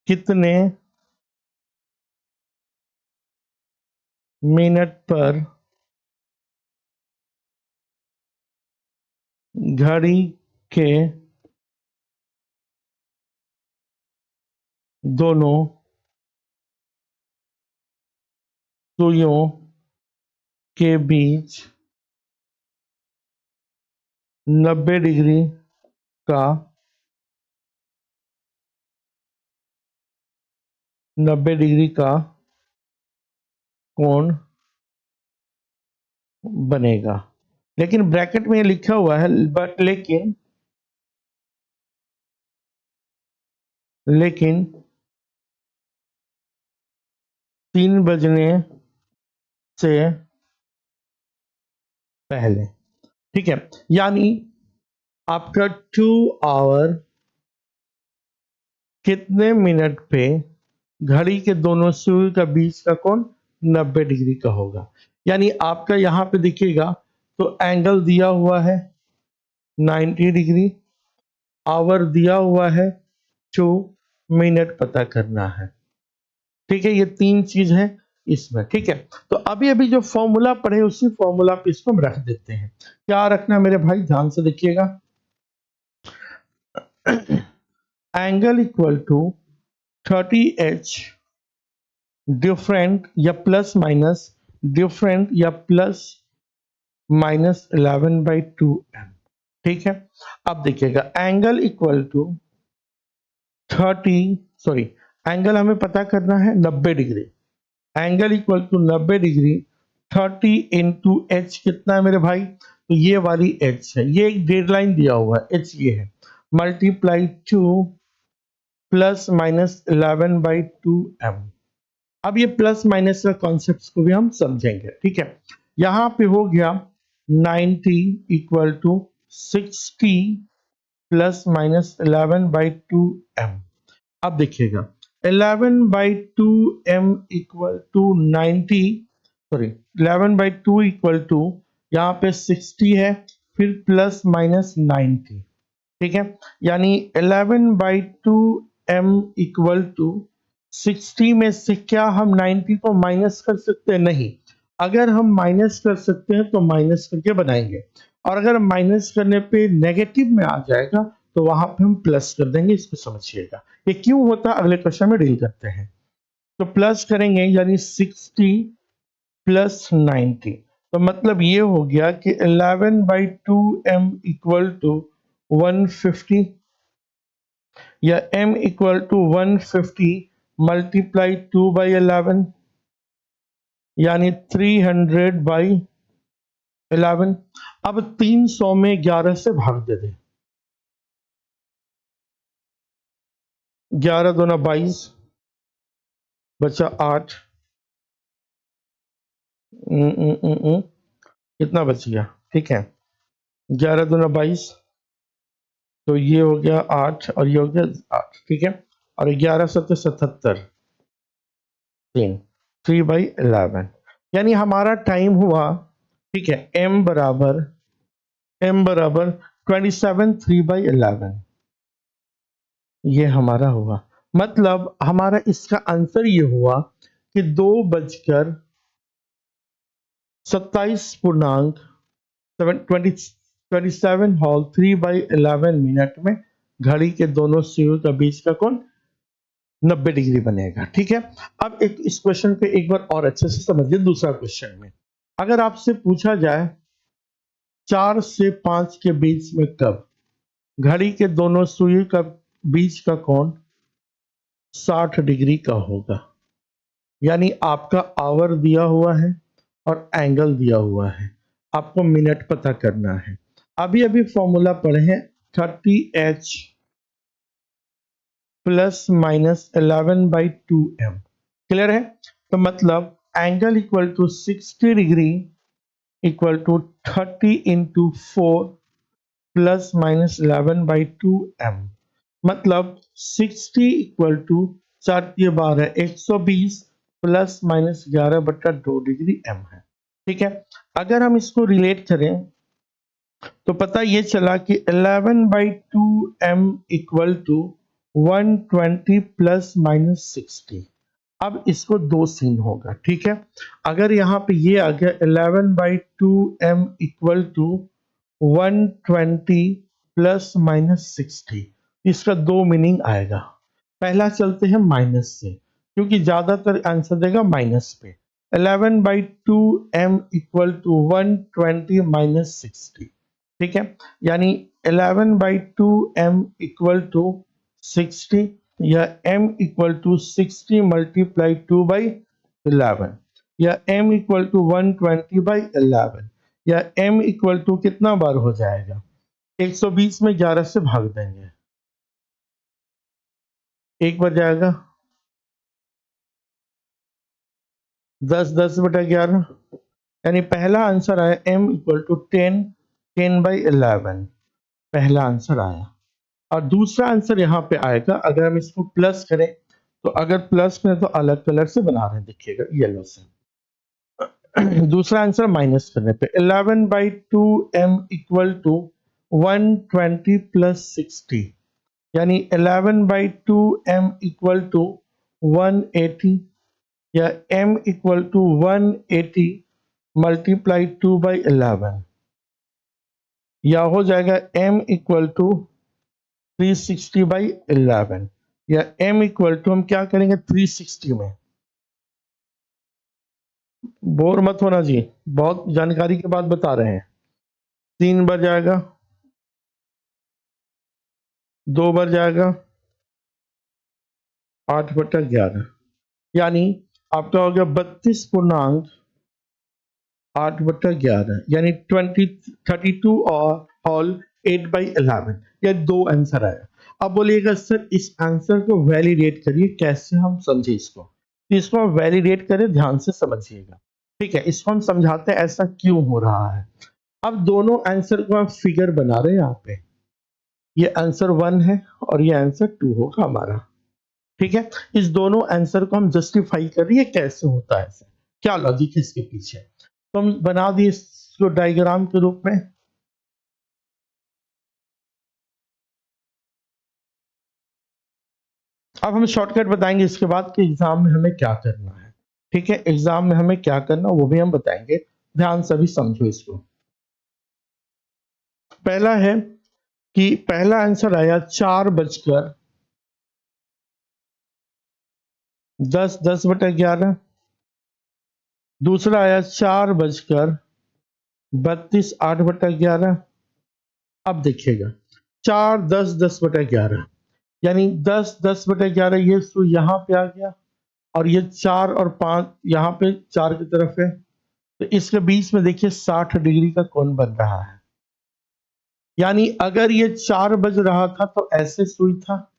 कितने मिनट पर घड़ी के दोनों सुइयों के बीच 90 डिग्री का 90 डिग्री का कोण बनेगा। लेकिन ब्रैकेट में लिखा हुआ है बट लेकिन 3 बजने से पहले। ठीक है, यानी आपका 2 आवर कितने मिनट पे घड़ी के दोनों सुई का बीच का कोण 90 डिग्री का होगा। यानी आपका यहाँ पे देखिएगा तो एंगल दिया हुआ है 90 डिग्री, आवर दिया हुआ है 2, मिनट पता करना है। ठीक है, ये 3 चीज है इसमें। ठीक है, तो अभी अभी जो फॉर्मूला पढ़े उसी फॉर्मूला पे इसको हम रख देते हैं। क्या रखना मेरे भाई, ध्यान से देखिएगा। Angle equal to 30h different या प्लस माइनस, डिफरेंट या प्लस माइनस 11/2m। ठीक है, अब देखिएगा angle equal to 30, sorry, angle हमें पता करना है 90 degree. Angle equal to 90 degree 30 into H कितना है मेरे भाई, तो ये वाली एच है, ये एक डेडलाइन दिया हुआ है, एच ये है, मल्टीप्लाई 2 प्लस माइनस 11/2m। अब ये प्लस माइनस का कॉन्सेप्ट को भी हम समझेंगे। ठीक है, यहां पे हो गया 90 equal to 60 plus minus 11/2m। अब देखिएगा 11/2m equal to 90, sorry 11/2 equal to यहाँ पे 60 है, फिर प्लस माइनस 90। ठीक है, यानी 11/2m इक्वल टू 60 में से क्या हम 90 को माइनस कर सकते हैं? नहीं। अगर हम माइनस कर सकते हैं तो माइनस करके बनाएंगे, और अगर माइनस करने पे नेगेटिव में आ जाएगा तो वहां पे हम प्लस कर देंगे। इसको समझिएगा ये क्यों होता है, अगले क्वेश्चन में डील करते हैं। तो प्लस करेंगे यानी 60 प्लस 90, तो मतलब ये हो गया कि 11/2m इक्वल टू 150, या m इक्वल टू 150 मल्टीप्लाई 2/11 यानी 300/11। अब 300 में 11 से भाग दे दें, 11 दूना 22 बचा 8, कितना बच गया? ठीक है, 11 दूना 22, तो ये हो गया 8 और ये हो गया 8। ठीक है, और 11 सत्तर 77, 3/11, यानी हमारा टाइम हुआ, ठीक है, m बराबर 27 3/11, ये हमारा हुआ। मतलब हमारा इसका आंसर ये हुआ कि 2:27 हॉल 3/11 मिनट में घड़ी के दोनों सुइयों का बीच का कोण 90 डिग्री बनेगा। ठीक है, अब एक इस क्वेश्चन पे एक बार और अच्छे से समझिए। दूसरा क्वेश्चन में अगर आपसे पूछा जाए 4 से 5 के बीच में कब घड़ी के दोनों सुई का बीच का कोण 60 डिग्री का होगा, यानी आपका आवर दिया हुआ है और एंगल दिया हुआ है, आपको मिनट पता करना है। अभी अभी फॉर्मूला पढ़े हैं 30h plus minus 11/2m। Clear है? तो मतलब angle equal to 60 degree equal to 30 into 4 plus minus 11/2m। मतलब 60 equal to 4×12 120 plus minus 11/2 degree m है। ठीक है, अगर हम इसको रिलेट करें तो पता ये चला कि 11/2m equal to 120 plus minus 60। अब इसको 2 सीन होगा, ठीक है। अगर यहाँ पे ये आ गया 11/2m equal to 120 plus minus 60, इसका 2 मीनिंग आएगा। पहला चलते हैं माइनस से, क्योंकि ज्यादातर आंसर देगा माइनस पे। 11/2m इक्वल टू 120 माइनस 60, ठीक है। यानी 11/2m इक्वल टू 60, या m इक्वल टू 60 मल्टीप्लाई 2/11, या m इक्वल टू 120/11, या m इक्वल टू कितना बार हो जाएगा, 120 में 11 से भाग देंगे, एक बार जाएगा 10/11, यानी पहला आंसर आया m इक्वल टू 10/11, पहला आंसर आया। और दूसरा आंसर यहाँ पे आएगा, अगर हम इसको प्लस करें, तो अगर प्लस करें तो अलग कलर से बना रहे हैं, देखिएगा येलो से। दूसरा आंसर माइनस करने पे 11/2m इक्वल टू 120 प्लस 60, यानी 11/2m इक्वल टू 180, या m इक्वल टू 180 मल्टीप्लाई 2/11, या हो जाएगा m इक्वल टू 360/11, या m इक्वल टू हम क्या करेंगे 360 में। बोर मत होना जी, बहुत जानकारी के बाद बता रहे हैं। 3 बार जाएगा, 2 बार जाएगा, 8/11, यानी आपका हो गया 32.8/11, यानी 32 और होल 8/11, या 2 आंसर आया। अब बोलिएगा सर इस आंसर को वैलिडेट करिए, कैसे हम समझे इसको, तो इसको हम वैलिडेट करें, ध्यान से समझिएगा, ठीक है। इसको हम समझाते हैं ऐसा क्यों हो रहा है। अब दोनों आंसर को हम फिगर बना रहे हैं यहाँ पे, ये आंसर 1 है और ये आंसर 2 होगा हमारा, ठीक है। इस दोनों आंसर को हम जस्टिफाई कर रही है, कैसे होता है ऐसा, क्या लॉजिक है इसके पीछे, तो हम बना दिए इसको डायग्राम के रूप में। अब हम शॉर्टकट बताएंगे इसके बाद कि एग्जाम में हमें क्या करना है, ठीक है। एग्जाम में हमें क्या करना वो भी हम बताएंगे, ध्यान से भी समझो इसको। पहला है कि पहला आंसर आया 4:10 दूसरा आया 4:32 अब देखिएगा 4:10 यानी 10:10 ये सुई यहाँ पे आ गया, और ये 4 और 5 यहाँ पे 4 की तरफ है, तो इसके बीच में देखिए 60 डिग्री का कोण बन रहा है। यानी अगर ये 4 बज रहा था तो ऐसे सुई था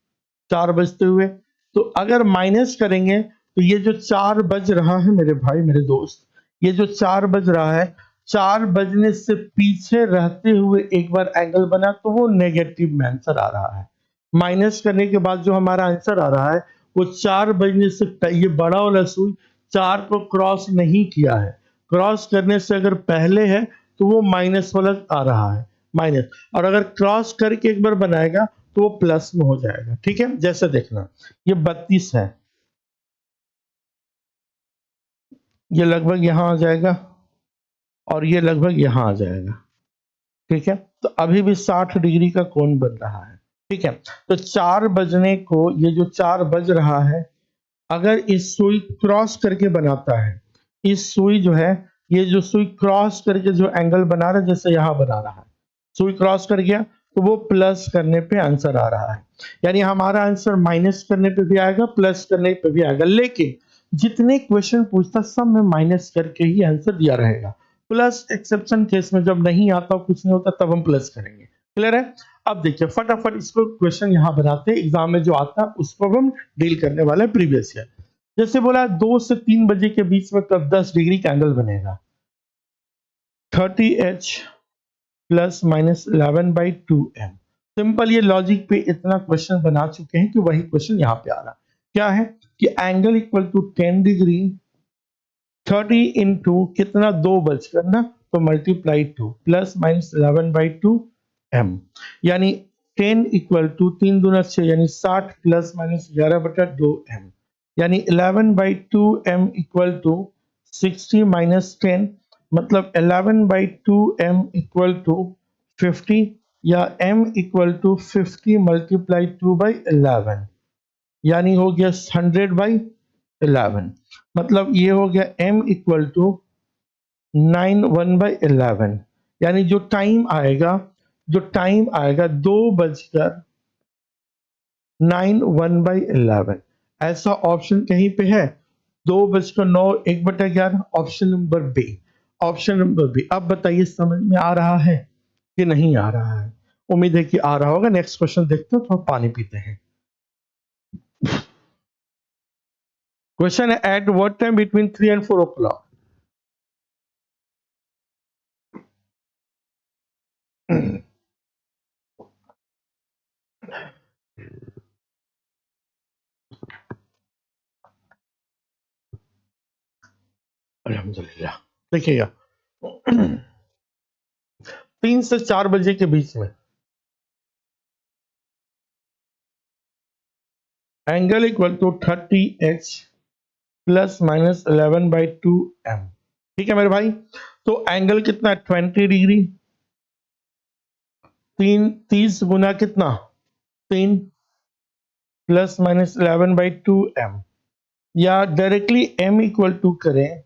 4 बजते हुए, तो अगर माइनस करेंगे तो ये जो 4 बज रहा है मेरे भाई मेरे दोस्त, ये जो 4 बज रहा है, 4 बजने से पीछे रहते हुए एक बार एंगल बना तो वो नेगेटिव में आंसर आ रहा है। माइनस करने के बाद जो हमारा आंसर आ रहा है वो 4 बजने से ये बड़ा वाला सुई 4 को क्रॉस नहीं किया है, क्रॉस करने से अगर पहले है तो वो माइनस वाला आ रहा है, माइनस, और अगर क्रॉस करके एक बार बनाएगा तो वो प्लस में हो जाएगा, ठीक है। जैसे देखना ये 32 है, ये लगभग यहां आ जाएगा, और ये लगभग यहां आ जाएगा, ठीक है। तो अभी भी 60 डिग्री का कोण बन रहा है, ठीक है। तो 4 बजने को ये जो 4 बज रहा है, अगर इस सुई क्रॉस करके बनाता है, इस सुई जो है, ये जो सुई क्रॉस करके जो एंगल बना रहा है, जैसे यहां बना रहा है, सुई क्रॉस कर गया तो वो प्लस करने पे आंसर आ रहा है। यानी हमारा आंसर माइनस करने पे भी आएगा, प्लस करने पे भी आएगा, लेकिन जितने क्वेश्चन पूछता सब में माइनस करके ही आंसर दिया रहेगा। प्लस एक्सेप्शन केस में जब नहीं आता कुछ नहीं होता तब हम प्लस करेंगे, क्लियर है। अब देखिए फटाफट इसको क्वेश्चन यहाँ बनाते हैं, एग्जाम में जो आता है उसको हम डील करने वाले प्रीवियस ईयर। जैसे बोला 2 से 3 बजे के बीच में कब 10 डिग्री का एंगल बनेगा, 30h plus minus 11/2m। Simple ये लॉजिक पे इतना क्वेश्चन बना चुके हैं कि वही क्वेश्चन यहाँ पे आ रहा क्या है कि angle equal to 10 degree 30 into कितना 2 बज करना तो मल्टीप्लाई 2 प्लस माइनस 11/2m, यानी 10 इक्वल टू 3 दूना 6 यानी 60 प्लस माइनस 11/2m, यानी 11/2m इक्वल टू 60 माइनस 10, मतलब 11/2m इक्वल टू 50, या m इक्वल टू 50 मल्टीप्लाई 2/11, यानी हो गया 100/11। मतलब ये हो गया m इक्वल टू 9 1/11, यानी जो टाइम आएगा 2:09 ऐसा ऑप्शन कहीं पे है? 2:09 1/11, option number B. Option number B. अब बताइए समझ में आ रहा है कि नहीं आ रहा है? उम्मीद है कि आ रहा होगा। नेक्स्ट क्वेश्चन देखते हैं, थोड़ा पानी पीते हैं। क्वेश्चन है at what time between 3 and 4 o'clock? अल्हम्दुलिल्लाह। देखिएगा 3 से 4 बजे के बीच में angle equal to 30h plus minus 11/2m। ठीक है मेरे भाई, तो एंगल कितना है? 20 डिग्री। 30 गुना कितना? 3 प्लस माइनस 11/2m, या डायरेक्टली m इक्वल टू करें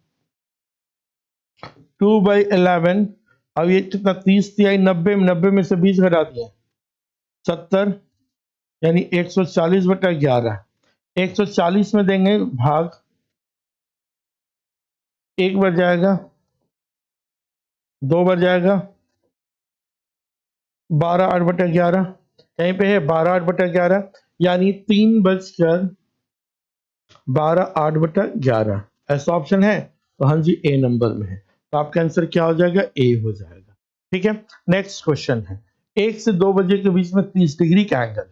2/11। अब ये कितना? 30 दिया 90, 90 में से 20 घटा दिए 70, यानी 140/11। 140 में देंगे भाग, एक बार जाएगा, दो बार जाएगा, 12 8/11, कहीं पे है 12 8/11, यानी 3:12 8/11। ऐसा ऑप्शन है? तो हाँ जी, ए नंबर में है। तो आपका आंसर क्या हो जाएगा? ए हो जाएगा। ठीक है, नेक्स्ट क्वेश्चन है 1 से 2 बजे के बीच में 30 डिग्री का एंगल।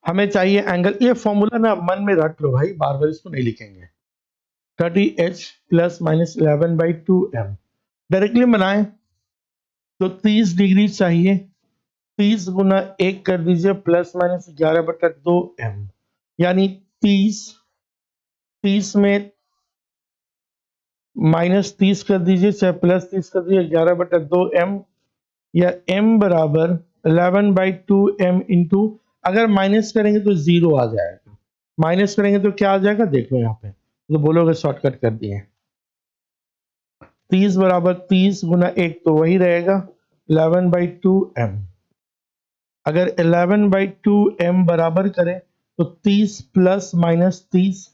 हमें चाहिए एंगल, ये फॉर्मूला ना मन में रट लो भाई, बार बार इसको नहीं लिखेंगे। 30h plus minus 11/2m directly बनाए तो 30 डिग्री चाहिए, 30 गुना 1 कर दीजिए प्लस माइनस 11/2m, यानी 30 में -30 कर दीजिए, चाहे +30 कर दीजिए, 11/2m, या m बराबर 11/2m इंटू, अगर माइनस करेंगे तो जीरो आ जाएगा, माइनस करेंगे तो क्या आ जाएगा? देखो यहाँ पे, तो बोलोगे शॉर्टकट कर दिए। 30 बराबर 30 गुना 1 तो वही रहेगा 11/2m। अगर 11/2m बराबर करें तो 30 प्लस माइनस 30,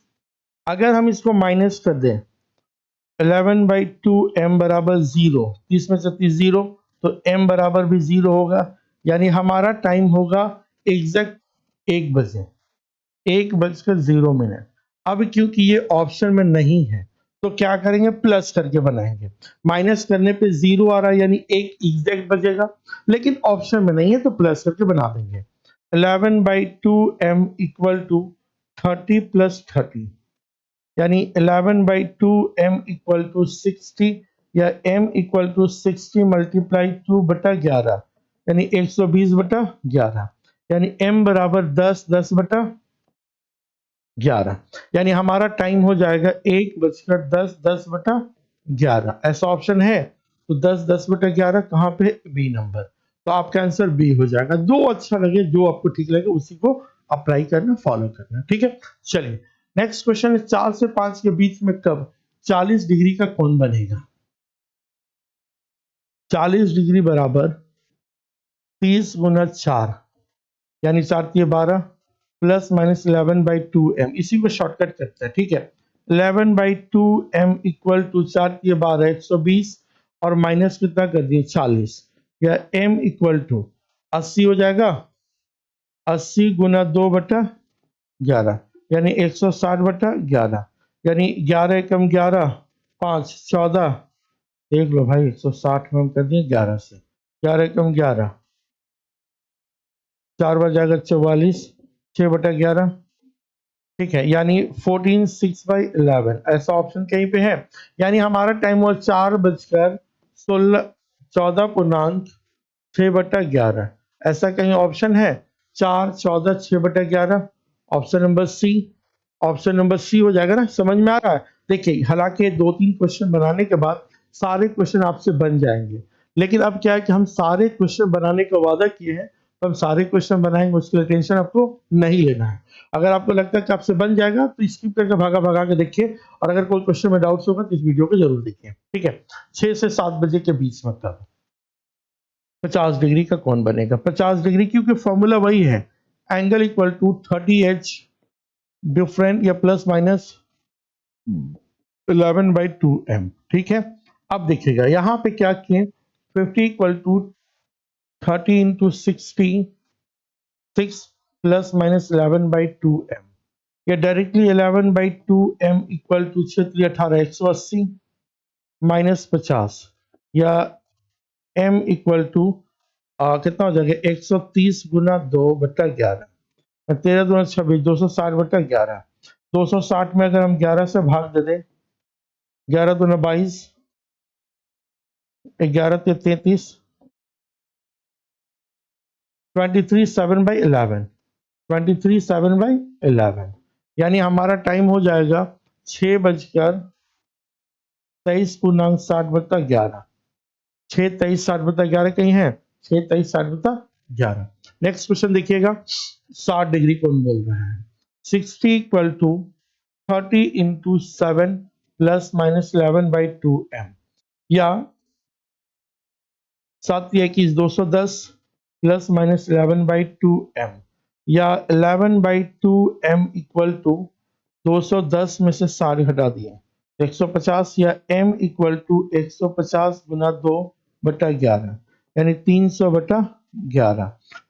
अगर हम इसको माइनस कर दें 11/2m बराबर 0, 30 में से 30 जीरो, तो m बराबर भी 0 होगा, यानी हमारा टाइम होगा एग्जैक्ट 1 बजे, 1:0। अब क्योंकि ये ऑप्शन में नहीं है तो क्या करेंगे? प्लस करके बनाएंगे। माइनस करने पे 0 आ रहा है, यानी 1 एग्जैक्ट बजेगा, लेकिन ऑप्शन में नहीं है तो प्लस करके बना देंगे। 11/2m इक्वल टू 30 प्लस 30, यानी 11/2m इक्वल टू 60, या m इक्वल टू 60 मल्टीप्लाई 2/11, यानी 120/11, यानी m बराबर 10 10/11, यानी हमारा टाइम हो जाएगा 1:10 10/11। ऐसा ऑप्शन है? तो 10 10/11 कहाँ पे? B number. तो आपका आंसर बी हो जाएगा। दो अच्छा लगे, जो आपको ठीक लगे उसी को अप्लाई करना, फॉलो करना। ठीक है, चलिए नेक्स्ट क्वेश्चन है 4 से 5 के बीच में कब 40 डिग्री का कोण बनेगा? 40 डिग्री बराबर 30 गुना 4, यानी 4×3 = 12 प्लस माइनस 11/2m, इसी को शॉर्टकट करते हैं। ठीक है, 11/2m इक्वल टू 4×3 = 120, और माइनस कितना कर दिए 40, या m इक्वल टू 80 हो जाएगा, 80 गुना 2/11, यानी 160/11, यानी 11 एकम 11, 5 14, देख लो भाई 160 में हम कर दिए 11 से, 11 एकम 11, 4 बार जाएगा 44, 6/11। ठीक है, यानी 14 6/11, ऐसा ऑप्शन कहीं पे है? यानी हमारा टाइम हुआ 4:16 14.6/11। ऐसा कहीं ऑप्शन है? 4 14 6/11, option number C, option number C हो जाएगा ना। समझ में आ रहा है? देखिए, हालांकि 2-3 क्वेश्चन बनाने के बाद सारे क्वेश्चन आपसे बन जाएंगे, लेकिन अब क्या है कि हम सारे क्वेश्चन बनाने का वादा किए हैं, तो हम सारे क्वेश्चन बनाएंगे, उसके लिए टेंशन आपको नहीं लेना है। अगर आपको लगता है कि आपसे बन जाएगा तो स्किप करके भागा भगा के देखिए, और अगर कोई क्वेश्चन में डाउट्स होगा तो इस वीडियो को जरूर देखिए, ठीक है। 6 से 7 बजे के बीच मतलब 50 डिग्री का कौन बनेगा? 50 डिग्री, क्योंकि फॉर्मूला वही है, angle equal to 30h different या प्लस माइनस 11/2m, ठीक है। अब देखिएगा यहाँ पे क्या किए, 50 equal to 30 into 60 6 plus minus 11/2m, या directly 11/2m equal to 6×18 180 minus 50, या m इक्वल टू कितना हो जाएगा 130 गुना 2/11, 13×2 = 26, 260/11। 260 में अगर हम 11 से भाग दे दें, 11×2 = 22, 11×3 = 33, 23 7/11, 23 7/11, यानी हमारा टाइम हो जाएगा 6:23 6:23 कहीं है, 6:23 नेक्स्ट क्वेश्चन देखिएगा, 60 डिग्री कौन बोल रहा है? 60 equal to 30 into 7 plus minus 11/2m, या 7×1 = 210 प्लस माइनस 11/2m, या 11/2m इक्वल टू 210 में से 60 घटा दिए 150, या m इक्वल टू 150 गुना 2/11, यानी 300/11।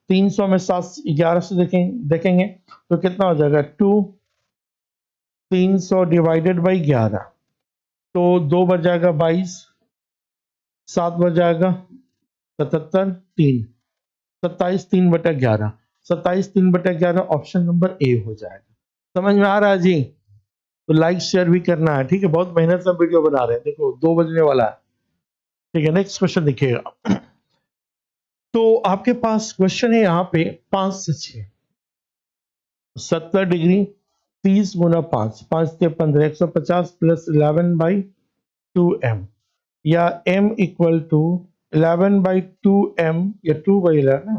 300 में 11 से देखेंगे तो कितना हो जाएगा 2, 300 डिवाइडेड बाई 11, तो 2 बच जाएगा 22, 7 बच जाएगा 77, 3, 27 3/11, 27 3/11 ऑप्शन नंबर ए हो जाएगा। समझ में आ रहा है जी? तो लाइक शेयर भी करना है, ठीक है। बहुत मेहनत से वीडियो बना रहे हैं, देखो 2 बजने वाला है, ठीक है। नेक्स्ट क्वेश्चन देखिएगा। तो आपके पास क्वेश्चन है यहाँ पे 5 से 6, 70 डिग्री 30 गुना 5, 5×3 = 15, 150 प्लस 11/2m, या m इक्वल टू 11/2m, या 2/11,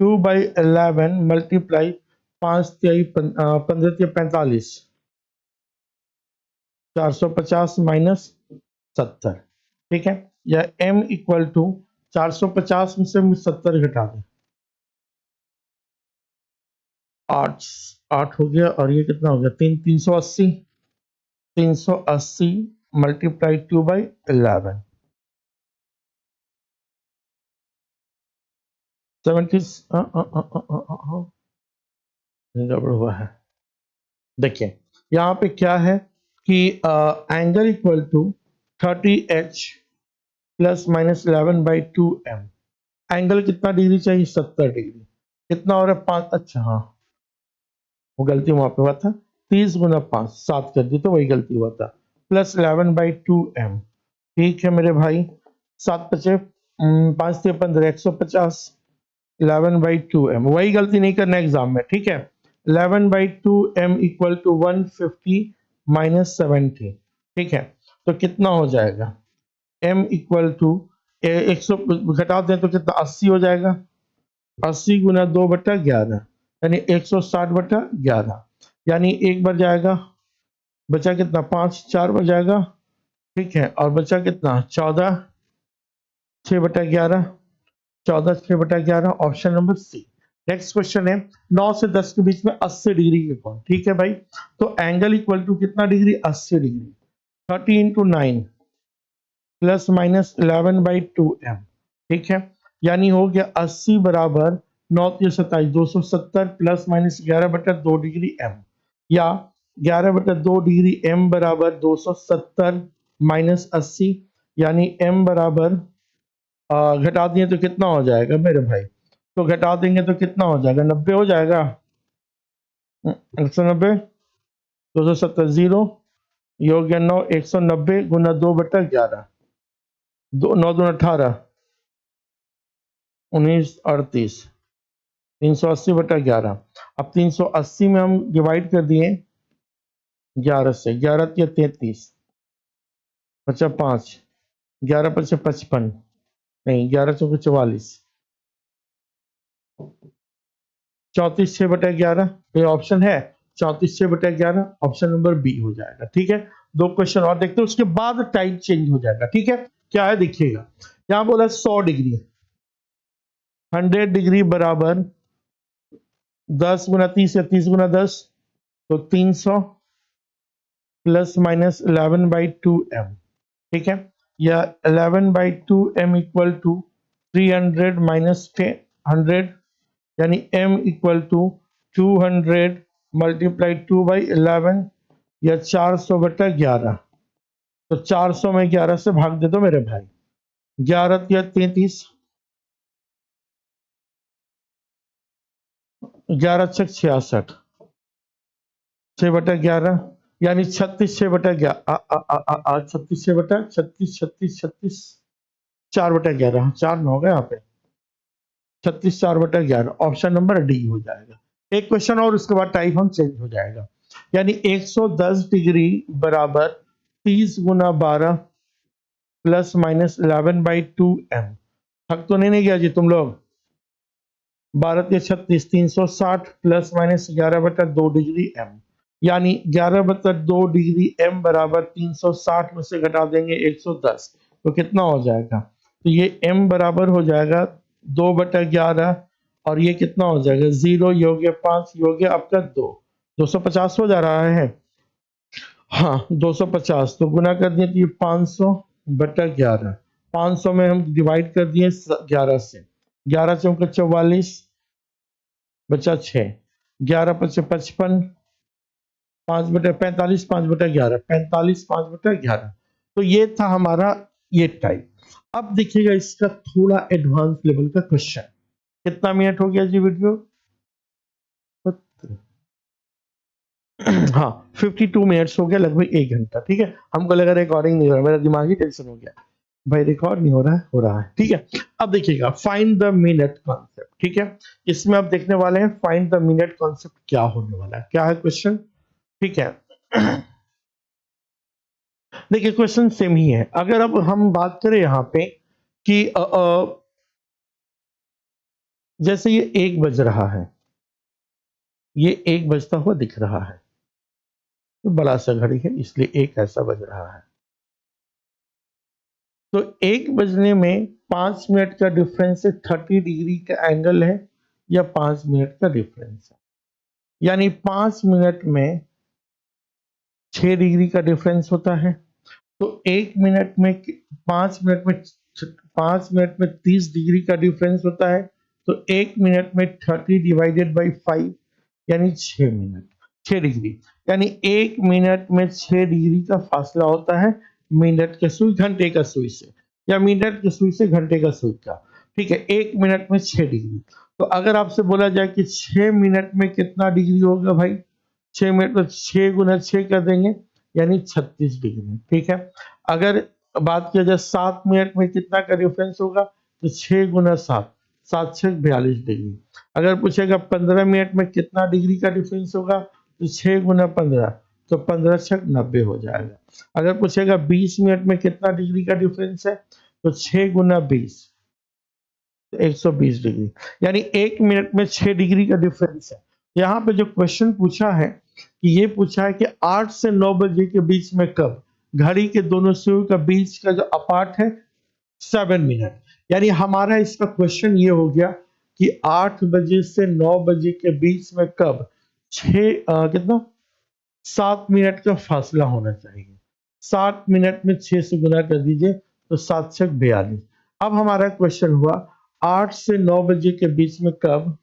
2/11 मल्टीप्लाई 5×3 = 15, 450 माइनस 70, ठीक है। या m इक्वल टू 450 में से 70 घटा दें, 8 हो गया, और ये कितना हो गया 380, 380 मल्टीप्लाई 2/11, 70 गड़बड़ हुआ है। देखिए यहाँ पे क्या है कि angle equal to 30h plus minus 11/2m, angle कितना डिग्री चाहिए 70 डिग्री, कितना हो रहा है 5, अच्छा हाँ वो गलती वहां पे हुआ था, 30 गुना 5 7 कर दी तो वही गलती हुआ था, प्लस 11/2m, ठीक है मेरे भाई। 7 बचे 5×3 = 15, 150, 11/2m, वही गलती नहीं करना एग्जाम में, ठीक है। 11/2m इक्वल टू 150 माइनस 70, ठीक है। तो कितना हो जाएगा m इक्वल टू 100 घटा दें तो कितना 80 हो जाएगा, 80 गुना 2/11, यानी 160/11, यानी एक बार जाएगा, बचा कितना 5, 4 बार जाएगा, ठीक है। और बचा कितना 14, 6/11, 14 6/11, option number C. Next question है 9 से 10 के बीच में 80 डिग्री के कोण, ठीक है भाई। तो एंगल इक्वल टू कितना degree 80 degree, 30 into 9 plus minus 11/2m, ठीक है। यानी हो गया 80 बराबर 9×3 = 27, 270 प्लस माइनस 11/2 डिग्री m, या 11/2 डिग्री m बराबर 270 माइनस 80, यानी m बराबर घटा दिए तो कितना हो जाएगा मेरे भाई, तो घटा देंगे तो कितना हो जाएगा 90 हो जाएगा, 190, 270 0, योग 9, 190 गुना 2/11, 9 2 18, 19 38, 380/11, अब 380 में हम डिवाइड कर दिए 11 से, 11 या 33, बचा 5, 11 पचे 55, नहीं 11 चौके 44, 34/11, ये ऑप्शन है 34/11, ऑप्शन नंबर बी हो जाएगा। ठीक है, दो क्वेश्चन और देखते हैं, उसके बाद टाइम चेंज हो जाएगा। ठीक है, क्या है देखिएगा, यहां बोला 100 डिग्री, 100 डिग्री बराबर 10 गुना 30 या 30 गुना 10, तो 300 प्लस माइनस 11/2m। ठीक है, या 11/2m इक्वल टू 300 माइनस 100, यानी m इक्वल टू 200 मल्टीप्लाई 2/11 या 400/11। तो 400 में 11 से भाग दे दो मेरे भाई, 11 या 33, 11 छक 66, 6/11, यानी 36 6/11, 36 6/36, 36 36 4/11, 4 न हो गया यहाँ पे, 36 4/11, ऑप्शन नंबर डी हो जाएगा। एक क्वेश्चन और उसके बाद टाइप हम चेंज हो जाएगा, यानी 110 डिग्री बराबर 30 गुना 12 प्लस माइनस 11/2m। थक तो नहीं गया जी तुम लोग, 12 या 36, 360 प्लस माइनस 11/2 डिग्री m, यानी 11/2 डिग्री m बराबर 360 में से घटा देंगे 110, तो कितना हो जाएगा, तो ये m बराबर हो जाएगा 2/11, और ये कितना हो जाएगा 0 योग्य 5 योग्य आपका 2, 250 हो जा रहा है। हाँ 250, तो गुना कर दिए तो ये 500/11, 500 में हम डिवाइड कर दिए 11 से, 11 चौके 44, बचा 6, 11 पचे 55, 5/45, 5/11, 45 5/11। तो ये था हमारा ये टाइप। अब देखिएगा इसका थोड़ा एडवांस लेवल का क्वेश्चन। कितना मिनट हो गया जी वीडियो? हाँ 52 मिनट्स हो गया, लगभग 1 घंटा। ठीक है, हमको लगा रिकॉर्डिंग नहीं हो रहा, मेरा दिमाग ही टेंशन हो गया भाई, रिकॉर्ड नहीं हो रहा है, हो रहा है। ठीक है, अब देखिएगा फाइंड द मिनट कॉन्सेप्ट। ठीक है, इसमें आप देखने वाले हैं फाइंड द मिनट कॉन्सेप्ट क्या होने वाला है, क्या है क्वेश्चन। ठीक है, देखिए क्वेश्चन सेम ही है। अगर अब हम बात करें यहाँ पे कि जैसे ये 1 बज रहा है, ये 1 बजता हुआ दिख रहा है, तो बड़ा सा घड़ी है इसलिए 1 ऐसा बज रहा है, तो 1 बजने में 5 मिनट का डिफरेंस है, 30 डिग्री का एंगल है, या 5 मिनट का डिफरेंस है, यानी 5 मिनट में 6 डिग्री का डिफरेंस होता है। तो 1 मिनट में 5 मिनट में 5 मिनट में 30 डिग्री का डिफरेंस होता है, तो 1 मिनट में 30 डिवाइडेड बाई 5, यानी 6 मिनट, 6 डिग्री, यानी 1 मिनट में 6 डिग्री का फासला होता है मिनट के सुई घंटे का सुई से, या मिनट के सुई से घंटे का सुई का। ठीक है, 1 मिनट में 6 डिग्री, तो अगर आपसे बोला जाए कि 6 मिनट में कितना डिग्री होगा भाई, 6 मिनट में 6 गुना 6 कर देंगे, यानी 36 डिग्री। ठीक है, अगर बात किया जाए 7 मिनट में कितना का डिफरेंस होगा, तो 6 गुना 7, 7 6 42 डिग्री। अगर पूछेगा 15 मिनट में कितना डिग्री का डिफरेंस होगा, तो 6 गुना 15, तो 15 6 90 हो जाएगा। अगर पूछेगा 20 मिनट में कितना डिग्री का डिफरेंस है, तो 6 गुना 20, तो 120 डिग्री, यानी 1 मिनट में 6 डिग्री का डिफरेंस है। यहाँ पे जो क्वेश्चन पूछा है कि ये पूछा है कि 8 से 9 बजे के बीच में कब, घड़ी के दोनों सुई का बीच का जो अपार्ट है 7 मिनट, यानी हमारा इसका क्वेश्चन ये हो गया कि 8 बजे से 9 बजे के बीच में कब 6 कितना 7 मिनट का फासला होना चाहिए। 7 मिनट में 6 से गुना कर दीजिए, तो 7 छक 42। अब हमारा क्वेश्चन हुआ 8 से 9 बजे के बीच में कब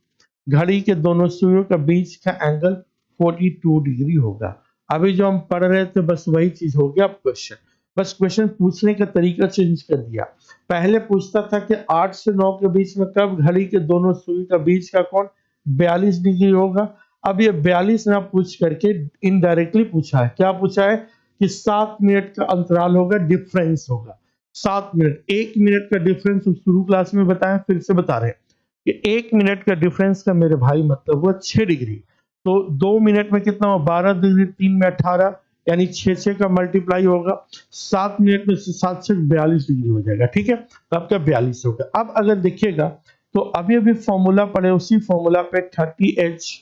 घड़ी के दोनों सुइयों का बीच का एंगल 42 डिग्री होगा। अभी जो हम पढ़ रहे थे बस वही चीज हो गया। अब क्वेश्चन, बस क्वेश्चन पूछने का तरीका चेंज कर दिया। पहले पूछता था कि 8 से 9 के बीच में कब घड़ी के दोनों सुई का बीच का कोण 42 डिग्री होगा। अब ये 42 ना पूछ करके इनडायरेक्टली पूछा है, क्या पूछा है कि 7 मिनट का अंतराल होगा, डिफरेंस होगा 7 मिनट। 1 मिनट का डिफरेंस शुरू क्लास में बताया, फिर से बता रहे हैं कि 1 मिनट का डिफरेंस का मेरे भाई मतलब हुआ 6 डिग्री। तो 2 मिनट में कितना हुआ 12 डिग्री, 3 में 18, यानी 6 का मल्टीप्लाई होगा। 7 मिनट में 7 से 42 डिग्री हो जाएगा, ठीक है? तो आपका 42 हो गया। अब अगर देखिएगा तो अभी-अभी फॉर्मूला पढ़े, उसी फॉर्मूला पे 30H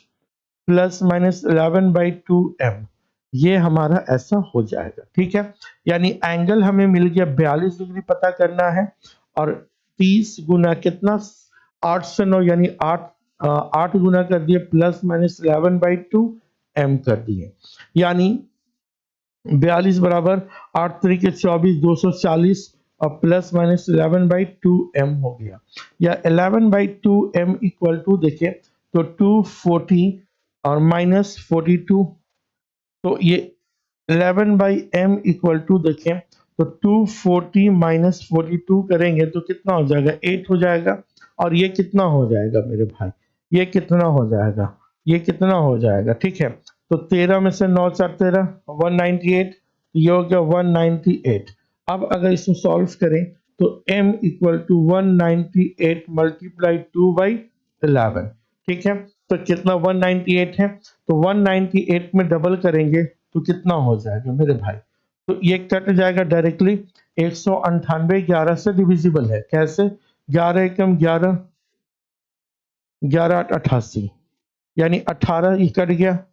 प्लस माइनस 11/2m, ये हमारा ऐसा हो जाएगा, ठीक है? यानी एंगल हमें मिल गया 42 डिग्री पता करना है, और 30 गुना कितना 8 से 9 यानी 8 गुना कर दिए प्लस माइनस 11/2m कर दिए, यानी 42 बराबर 8 तरीके 24 240 और प्लस माइनस 11/2m हो गया, या 11/2m इक्वल टू देखिए तो 240 और माइनस 42, तो ये 11/m इक्वल टू देखें तो 240 माइनस 42 करेंगे तो कितना हो जाएगा 8 हो जाएगा। और ये कितना हो जाएगा मेरे भाई, ये कितना हो जाएगा, ये कितना हो जाएगा, ठीक है? तो 13 में से 9 4 13 198, ये हो गया 198। अब अगर इसको सॉल्व करें तो m इक्वल टू 198 मल्टीप्लाई 2/11, ठीक है? तो कितना 198 है, तो 198 में डबल करेंगे तो कितना हो जाएगा मेरे भाई, तो ये कट जाएगा डायरेक्टली, 198 11 से डिविजिबल है, कैसे 11 एकम 11, 11 8 88, यानी 18 ये कट गया,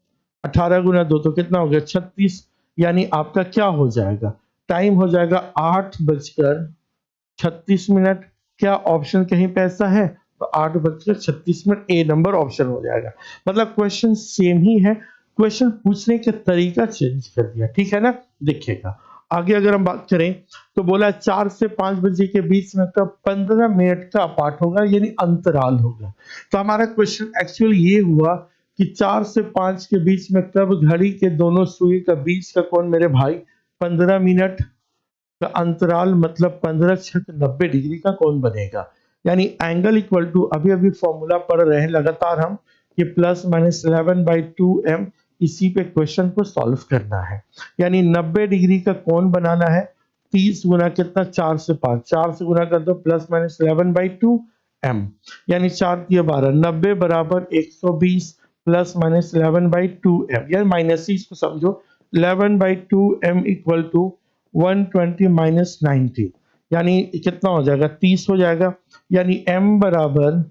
18 गुना 2 तो कितना हो गया 36, यानी आपका क्या हो जाएगा, टाइम हो जाएगा 8:36। क्या ऑप्शन कहीं पे ऐसा है, तो 8:36 ए नंबर ऑप्शन हो जाएगा। मतलब क्वेश्चन सेम ही है, क्वेश्चन पूछने का तरीका चेंज कर दिया, ठीक है ना? देखिएगा आगे अगर हम बात करें तो बोला 4 से 5 बजे के बीच में का 15 मिनट का अपार्ट होगा, यानी अंतराल होगा। तो हमारा क्वेश्चन एक्चुअल ये हुआ कि 4 से 5 के बीच में कब घड़ी के दोनों सुई का बीच का कोण मेरे भाई 15 मिनट का अंतराल, मतलब 15 छक 90 डिग्री का कोण बनेगा। यानी एंगल इक्वल टू अभी-अभी फॉर्मूला पढ़ रहे हैं लगातार हम कि प्लस माइनस 11/2m, इसी पे क्वेश्चन को सॉल्व करना है। यानी 90 डिग्री का कोण बनाना है, 30 गुना कितना 4 से 5, 4 से गुना कर दो प्लस माइनस 11/2m, यानी 4 दिए 12, 90 बराबर 120 प्लस माइनस 11/2m, यानी माइनस ही इसको समझो, 11/2m इक्वल टू 120 माइनस 90, यानी कितना हो जाएगा 30 हो जाएगा, यानी m बराबर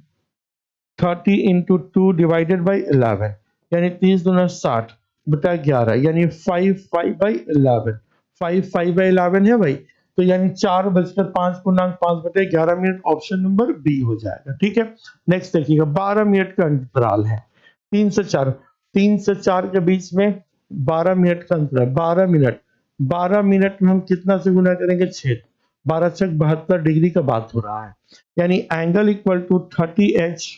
30 इंटू 2 डिवाइडेड बाई 11, यानी 30 दूना 60 बटा 11, यानी 5/11, 5/11 है भाई, तो यानी 4:05 ऑप्शन नंबर बी हो जाएगा, ठीक है? नेक्स्ट देखिएगा 12 मिनट का अंतराल है, 3 से 4, 3 से 4 के बीच में 12 मिनट का अंतराल, 12 मिनट, 12 मिनट में हम कितना से गुना करेंगे 6, 12 छक 72 डिग्री का बात हो रहा है, यानी angle equal to 30H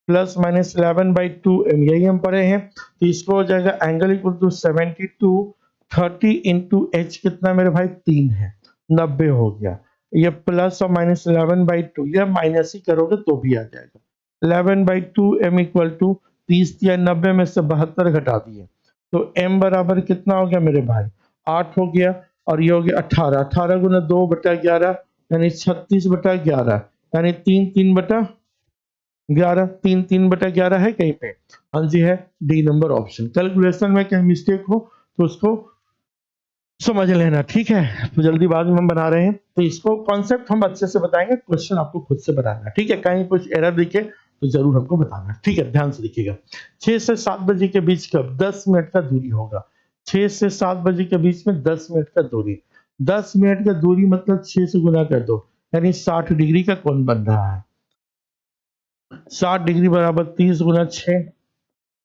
plus minus 11/2m, यही हम पढ़े हैं, तो इसको हो जाएगा angle equal to 72, 30 into H कितना मेरे भाई 3 है, 90 हो गया, ये प्लस और माइनस 11/2, ये माइनस ही करोगे तो भी आ जाएगा, 11/2m इक्वल टू 30 या 90 में से 72 घटा दिए, तो m बराबर कितना हो गया मेरे भाई 8 हो गया, और ये हो गया 18, 18 गुना 2/11 यानी 36/11, यानी 3/11, 3/11 है कहीं पे, हाँ जी है, डी नंबर ऑप्शन। कैलकुलेशन में कहीं मिस्टेक हो तो उसको समझ लेना, ठीक है? तो जल्दीबाज में हम बना रहे हैं, तो इसको कॉन्सेप्ट हम अच्छे से बताएंगे, क्वेश्चन आपको खुद से बनाना है, ठीक है? कहीं कुछ एरर दिखे तो जरूर हमको बताना, ठीक है? ध्यान से देखिएगा, 6 से 7 बजे के बीच कब 10 मिनट का दूरी होगा, 6 से 7 बजे के बीच में 10 मिनट का दूरी, 10 मिनट का दूरी मतलब 6 से गुना कर दो, यानी 60 डिग्री का कोण बन रहा है, 60 डिग्री बराबर 30 गुना 6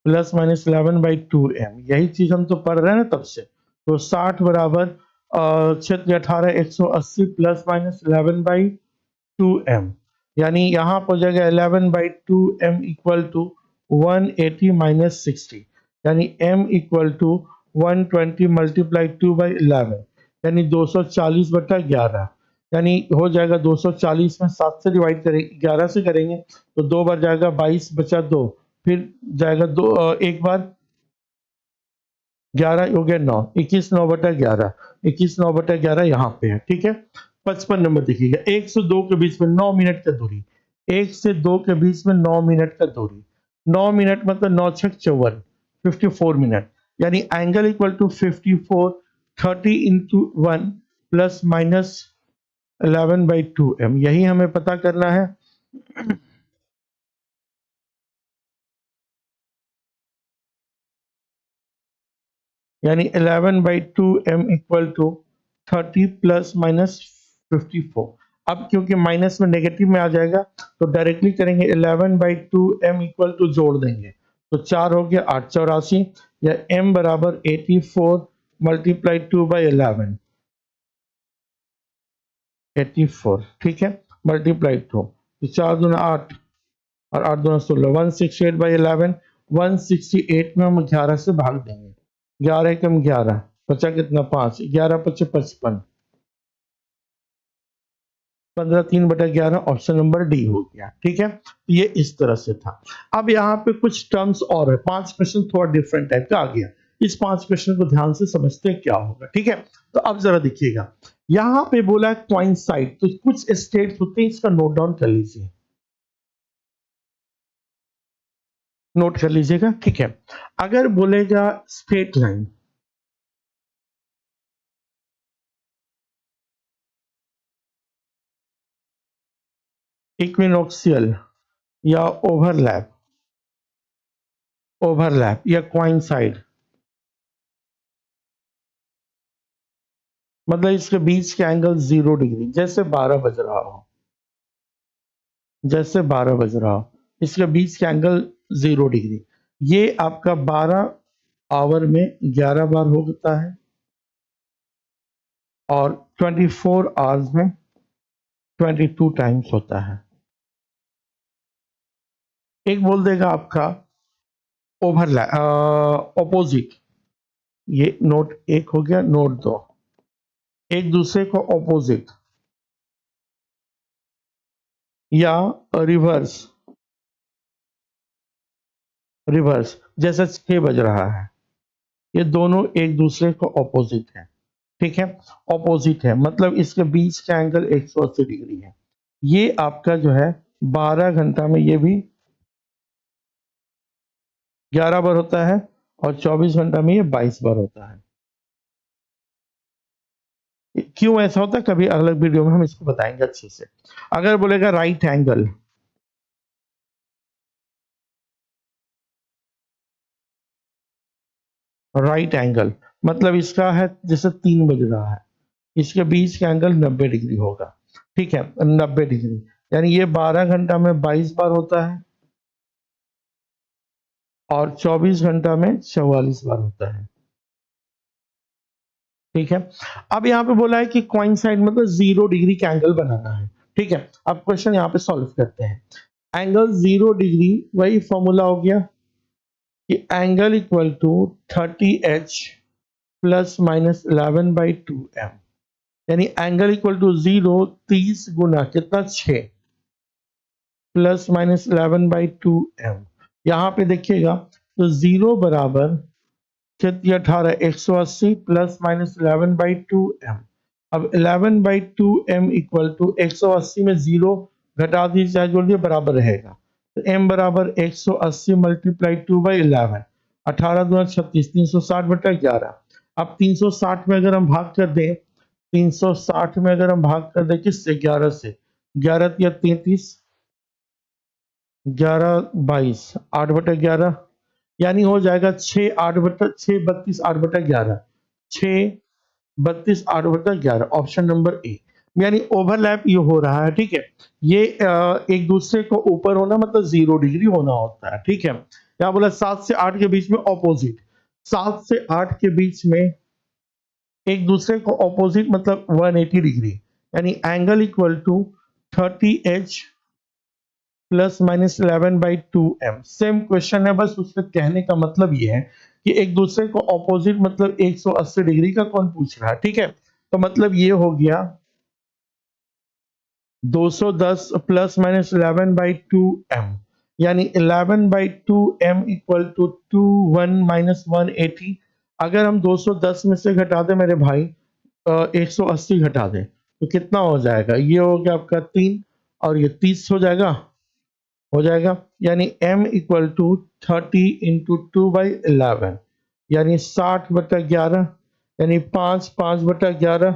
प्लस माइनस 11/2m, यही चीज हम तो पढ़ रहे हैं ना तब से, तो 60 बराबर 18 180 प्लस माइनस 11/2m, यानी यहाँ पर हो जाएगा 11/2m इक्वल टू 180 माइनस 60, यानी m इक्वल टू 120 मल्टीप्लाई 2/11, यानी 240/11, यानी हो जाएगा 240 में 7 से डिवाइड करेंगे 11 से करेंगे तो 2 बार जाएगा 22 बचा 2, फिर जाएगा एक बार 11 हो गया 9, 21 9/11, 21 9/11 यहाँ पे है, ठीक है? 55 नंबर देखिएगा 102 के बीच में 9 मिनट का दूरी, 1 से 2 के बीच में 9 मिनट का दूरी। 9 मिनट मतलब 9 छक 54, 54 मिनट। यानी angle equal to 54, 30 into 1 plus minus 11/2m, यही हमें पता करना है। यानी 11/2m equal to 30 plus minus 54। अब क्योंकि माइनस में नेगेटिव में आ जाएगा तो डायरेक्टली करेंगे 11/2m इक्वल टू जोड़ देंगे तो 4 हो गया 884, या m बराबर 84 मल्टीप्लाई 2/11, 84, ठीक है, मल्टीप्लाई 2 तो 4 दूना 8 और 8 दूना 16, 168/11, 168 में हम 11 से भाग देंगे, 11 कम 11 बचा कितना 5, 11 पचे 55, 15 3/11, ऑप्शन नंबर डी हो गया। ठीक है, तो ये इस तरह से था। अब यहाँ पे कुछ टर्म्स और है, 5 क्वेश्चन थोड़ा डिफरेंट टाइप का आ गया। इस 5 क्वेश्चन को ध्यान से समझते हैं क्या होगा। ठीक है, तो अब जरा देखिएगा, यहाँ पे बोला है क्वाइंसाइड, तो कुछ स्टेट्स होते हैं, इसका नोट डाउन कर लीजिए, नोट कर लीजिएगा। ठीक है, अगर बोलेगा स्ट्रेट लाइन, इक्विनोक्सियल या ओवरलैप, ओवरलैप या क्वाइंसाइड, मतलब इसके बीच के एंगल 0 डिग्री, जैसे 12 बज रहा हो, जैसे 12 बज रहा हो, इसके बीच के एंगल 0 डिग्री, ये आपका 12 आवर में 11 बार होता है और 24 आवर्स में 22 टाइम्स होता है। एक बोल देगा आपका ओवरलैप, ऑपोजिट, ये नोट 1 हो गया, नोट 2, एक दूसरे को ऑपोजिट या रिवर्स, रिवर्स जैसे 6 बज रहा है, ये दोनों एक दूसरे को ऑपोजिट है। ठीक है, ऑपोजिट है मतलब इसके बीच का एंगल 180 डिग्री है। ये आपका जो है 12 घंटा में ये भी 11 बार होता है और 24 घंटा में ये 22 बार होता है। क्यों ऐसा होता है कभी अलग वीडियो में हम इसको बताएंगे अच्छे से। अगर बोलेगा राइट एंगल, राइट एंगल मतलब इसका है जैसे 3 बज रहा है, इसके बीच का एंगल 90 डिग्री होगा। ठीक है, 90 डिग्री, यानी ये 12 घंटा में 22 बार होता है और 24 घंटा में 44 बार होता है। ठीक है, अब यहाँ पे बोला है कि कोइंसाइड मतलब 0 डिग्री का एंगल बनाना है। ठीक है, अब क्वेश्चन यहाँ पे सॉल्व करते हैं। एंगल 0 डिग्री, वही फॉर्मूला हो गया कि angle equal to 30h plus minus 11/2m, यानी एंगल इक्वल टू 0 30 गुना कितना 6 प्लस माइनस 11/2m। यहाँ पे देखिएगा तो 0 बराबर 18 180 प्लस माइनस 11/2m। अब 11/2m इक्वल टू 180 में 0 घटा दीजिए चाहे जोड़ दिए बराबर रहेगा, तो m बराबर 180 मल्टीप्लाई 2/11, 18 दूना 36, 360/11। अब 360 में अगर हम भाग कर दें, 360 में अगर हम भाग कर दें किससे, 11 से, 11 या 33, 11 22, 8/11, यानी हो जाएगा 6 8/6 32 8/11, 6 32 8/11, ऑप्शन नंबर ए। यानी ओवरलैप ये हो रहा है। ठीक है, ये एक दूसरे को ऊपर होना मतलब 0 डिग्री होना होता है। ठीक है, यहाँ बोला 7 से 8 के बीच में ऑपोजिट, 7 से 8 के बीच में एक दूसरे को ऑपोजिट मतलब 180 डिग्री, यानी angle equal to 30h plus minus 11/2m। Same question है, बस उसके कहने का मतलब ये है कि एक दूसरे को ऑपोजिट मतलब 180 डिग्री का कौन पूछ रहा है। ठीक है, तो मतलब ये हो गया 210 प्लस माइनस 11/2m, यानी 11/2m इक्वल टू 21 माइनस 180। अगर हम 210 में से घटा दें मेरे भाई, 180 घटा दें तो कितना हो जाएगा, ये हो गया आपका 3 और ये 30 हो जाएगा। हो जाएगा, यानी m इक्वल टू 30 इंटू 2/11, यानी 60/11, यानी 5/11।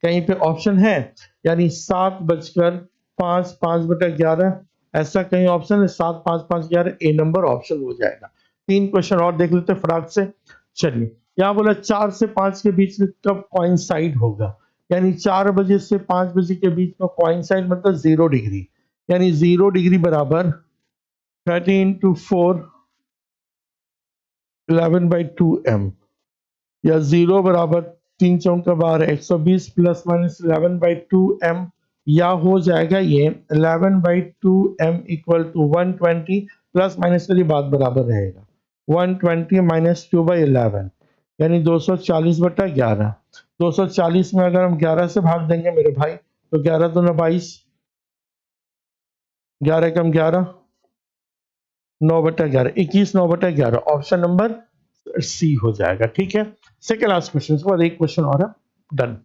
कहीं पे ऑप्शन है, यानी 7:05 ऐसा कहीं ऑप्शन है? 7 5 5 11, ए नंबर ऑप्शन हो जाएगा। 3 क्वेश्चन और देख लेते हैं फटाक से। चलिए, यहाँ बोला 4 से 5 के बीच में कब कोइंसाइड होगा, यानी 4 बजे से 5 बजे के बीच में कोइंसाइड मतलब 0 डिग्री, यानी 0 डिग्री बराबर 30 इंटू 4 11/2m, या 0 बराबर 3 × 4 = 120 प्लस माइनस 11/2m, या हो जाएगा ये 11/2m equal to 120 plus minus वाली बात बराबर रहेगा 120 माइनस 2/11, यानी 240/11। 240 में अगर हम 11 से भाग देंगे मेरे भाई, तो 11 दूना 22, 11 कम 11, 9/11, 21 9/11, ऑप्शन नंबर सी हो जाएगा। ठीक है, सेकेंड लास्ट क्वेश्चन, उसके बाद एक क्वेश्चन और है, डन।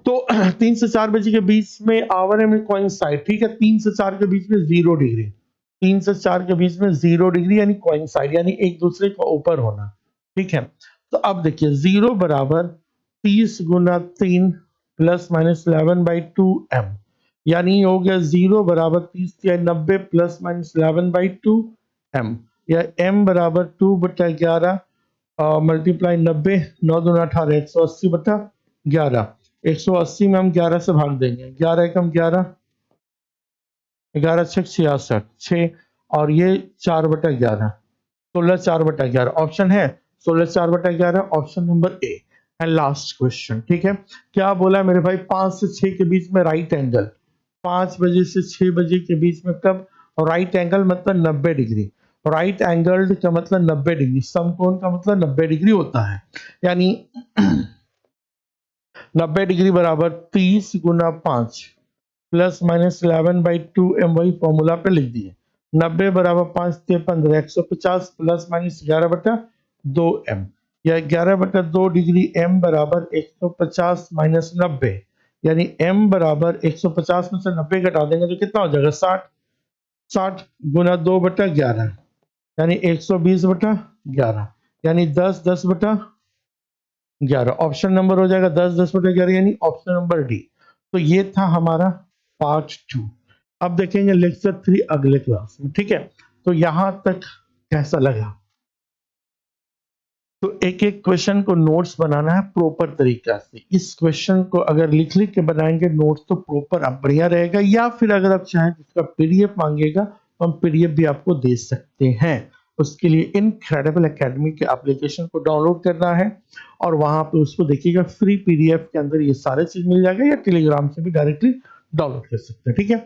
तो 3 से 4 बजे के बीच में आवर में कोइंसाइड, ठीक है, 3 से 4 के बीच में 0 डिग्री, 3 से 4 के बीच में 0 डिग्री यानी कोइंसाइड, यानी एक दूसरे के ऊपर होना। ठीक है, तो अब देखिए 0 बराबर 30 गुना 3 प्लस माइनस 11/2m, यानी हो गया 0 बराबर 30 या 90 प्लस माइनस 11/2m, या m बराबर 2/11 मल्टीप्लाई 90, 9 दूना 18, 180/11, 180 में हम 11 से भाग देंगे, 11 एकम 11, 11 छक 66, 6, और ये 4/11, 16 4/11, ऑप्शन है 16 4/11, option number A. And last question, ठीक है, क्या बोला मेरे भाई, 5 से 6 के बीच में राइट एंगल, 5 बजे से 6 बजे के बीच में कब, राइट एंगल मतलब 90 डिग्री, राइट एंगल्ड का मतलब 90 डिग्री, समकोण का मतलब 90 डिग्री होता है, यानी 90 डिग्री बराबर 30 गुना 5 प्लस माइनस 11/2m, वही फॉर्मूला पे लिख दिए। 90 बराबर 5 × 15, 150 प्लस माइनस 11/2m, या 11/2 डिग्री, m बराबर 150 माइनस 90, यानी m बराबर 150 में से 90 घटा देंगे तो कितना हो जाएगा 60, 60 गुना 2/11, यानी 120/11, यानी 10 10/11, ऑप्शन नंबर हो जाएगा 10 10/11, यानी ऑप्शन नंबर डी। तो ये था हमारा पार्ट 2। अब देखेंगे लेक्चर 3 अगले क्लास में। ठीक है, तो यहां तक कैसा लगा? तो एक एक क्वेश्चन को नोट्स बनाना है प्रॉपर तरीका से। इस क्वेश्चन को अगर लिख लिख के बनाएंगे नोट्स तो प्रॉपर अब बढ़िया रहेगा, या फिर अगर आप चाहें तो इसका पीडीएफ मांगेगा तो हम पीडीएफ भी आपको दे सकते हैं। उसके लिए इनक्रेडिबल एकेडमी के एप्लीकेशन को डाउनलोड करना है और वहां पे उसको देखिएगा, फ्री पीडीएफ के अंदर ये सारे चीज मिल जाएगा, या टेलीग्राम से भी डायरेक्टली डाउनलोड कर सकते हैं। ठीक है,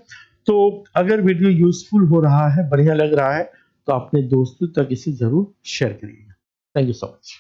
तो अगर वीडियो यूजफुल हो रहा है, बढ़िया लग रहा है, तो अपने दोस्तों तक इसे जरूर शेयर करिएगा। Thank you so much.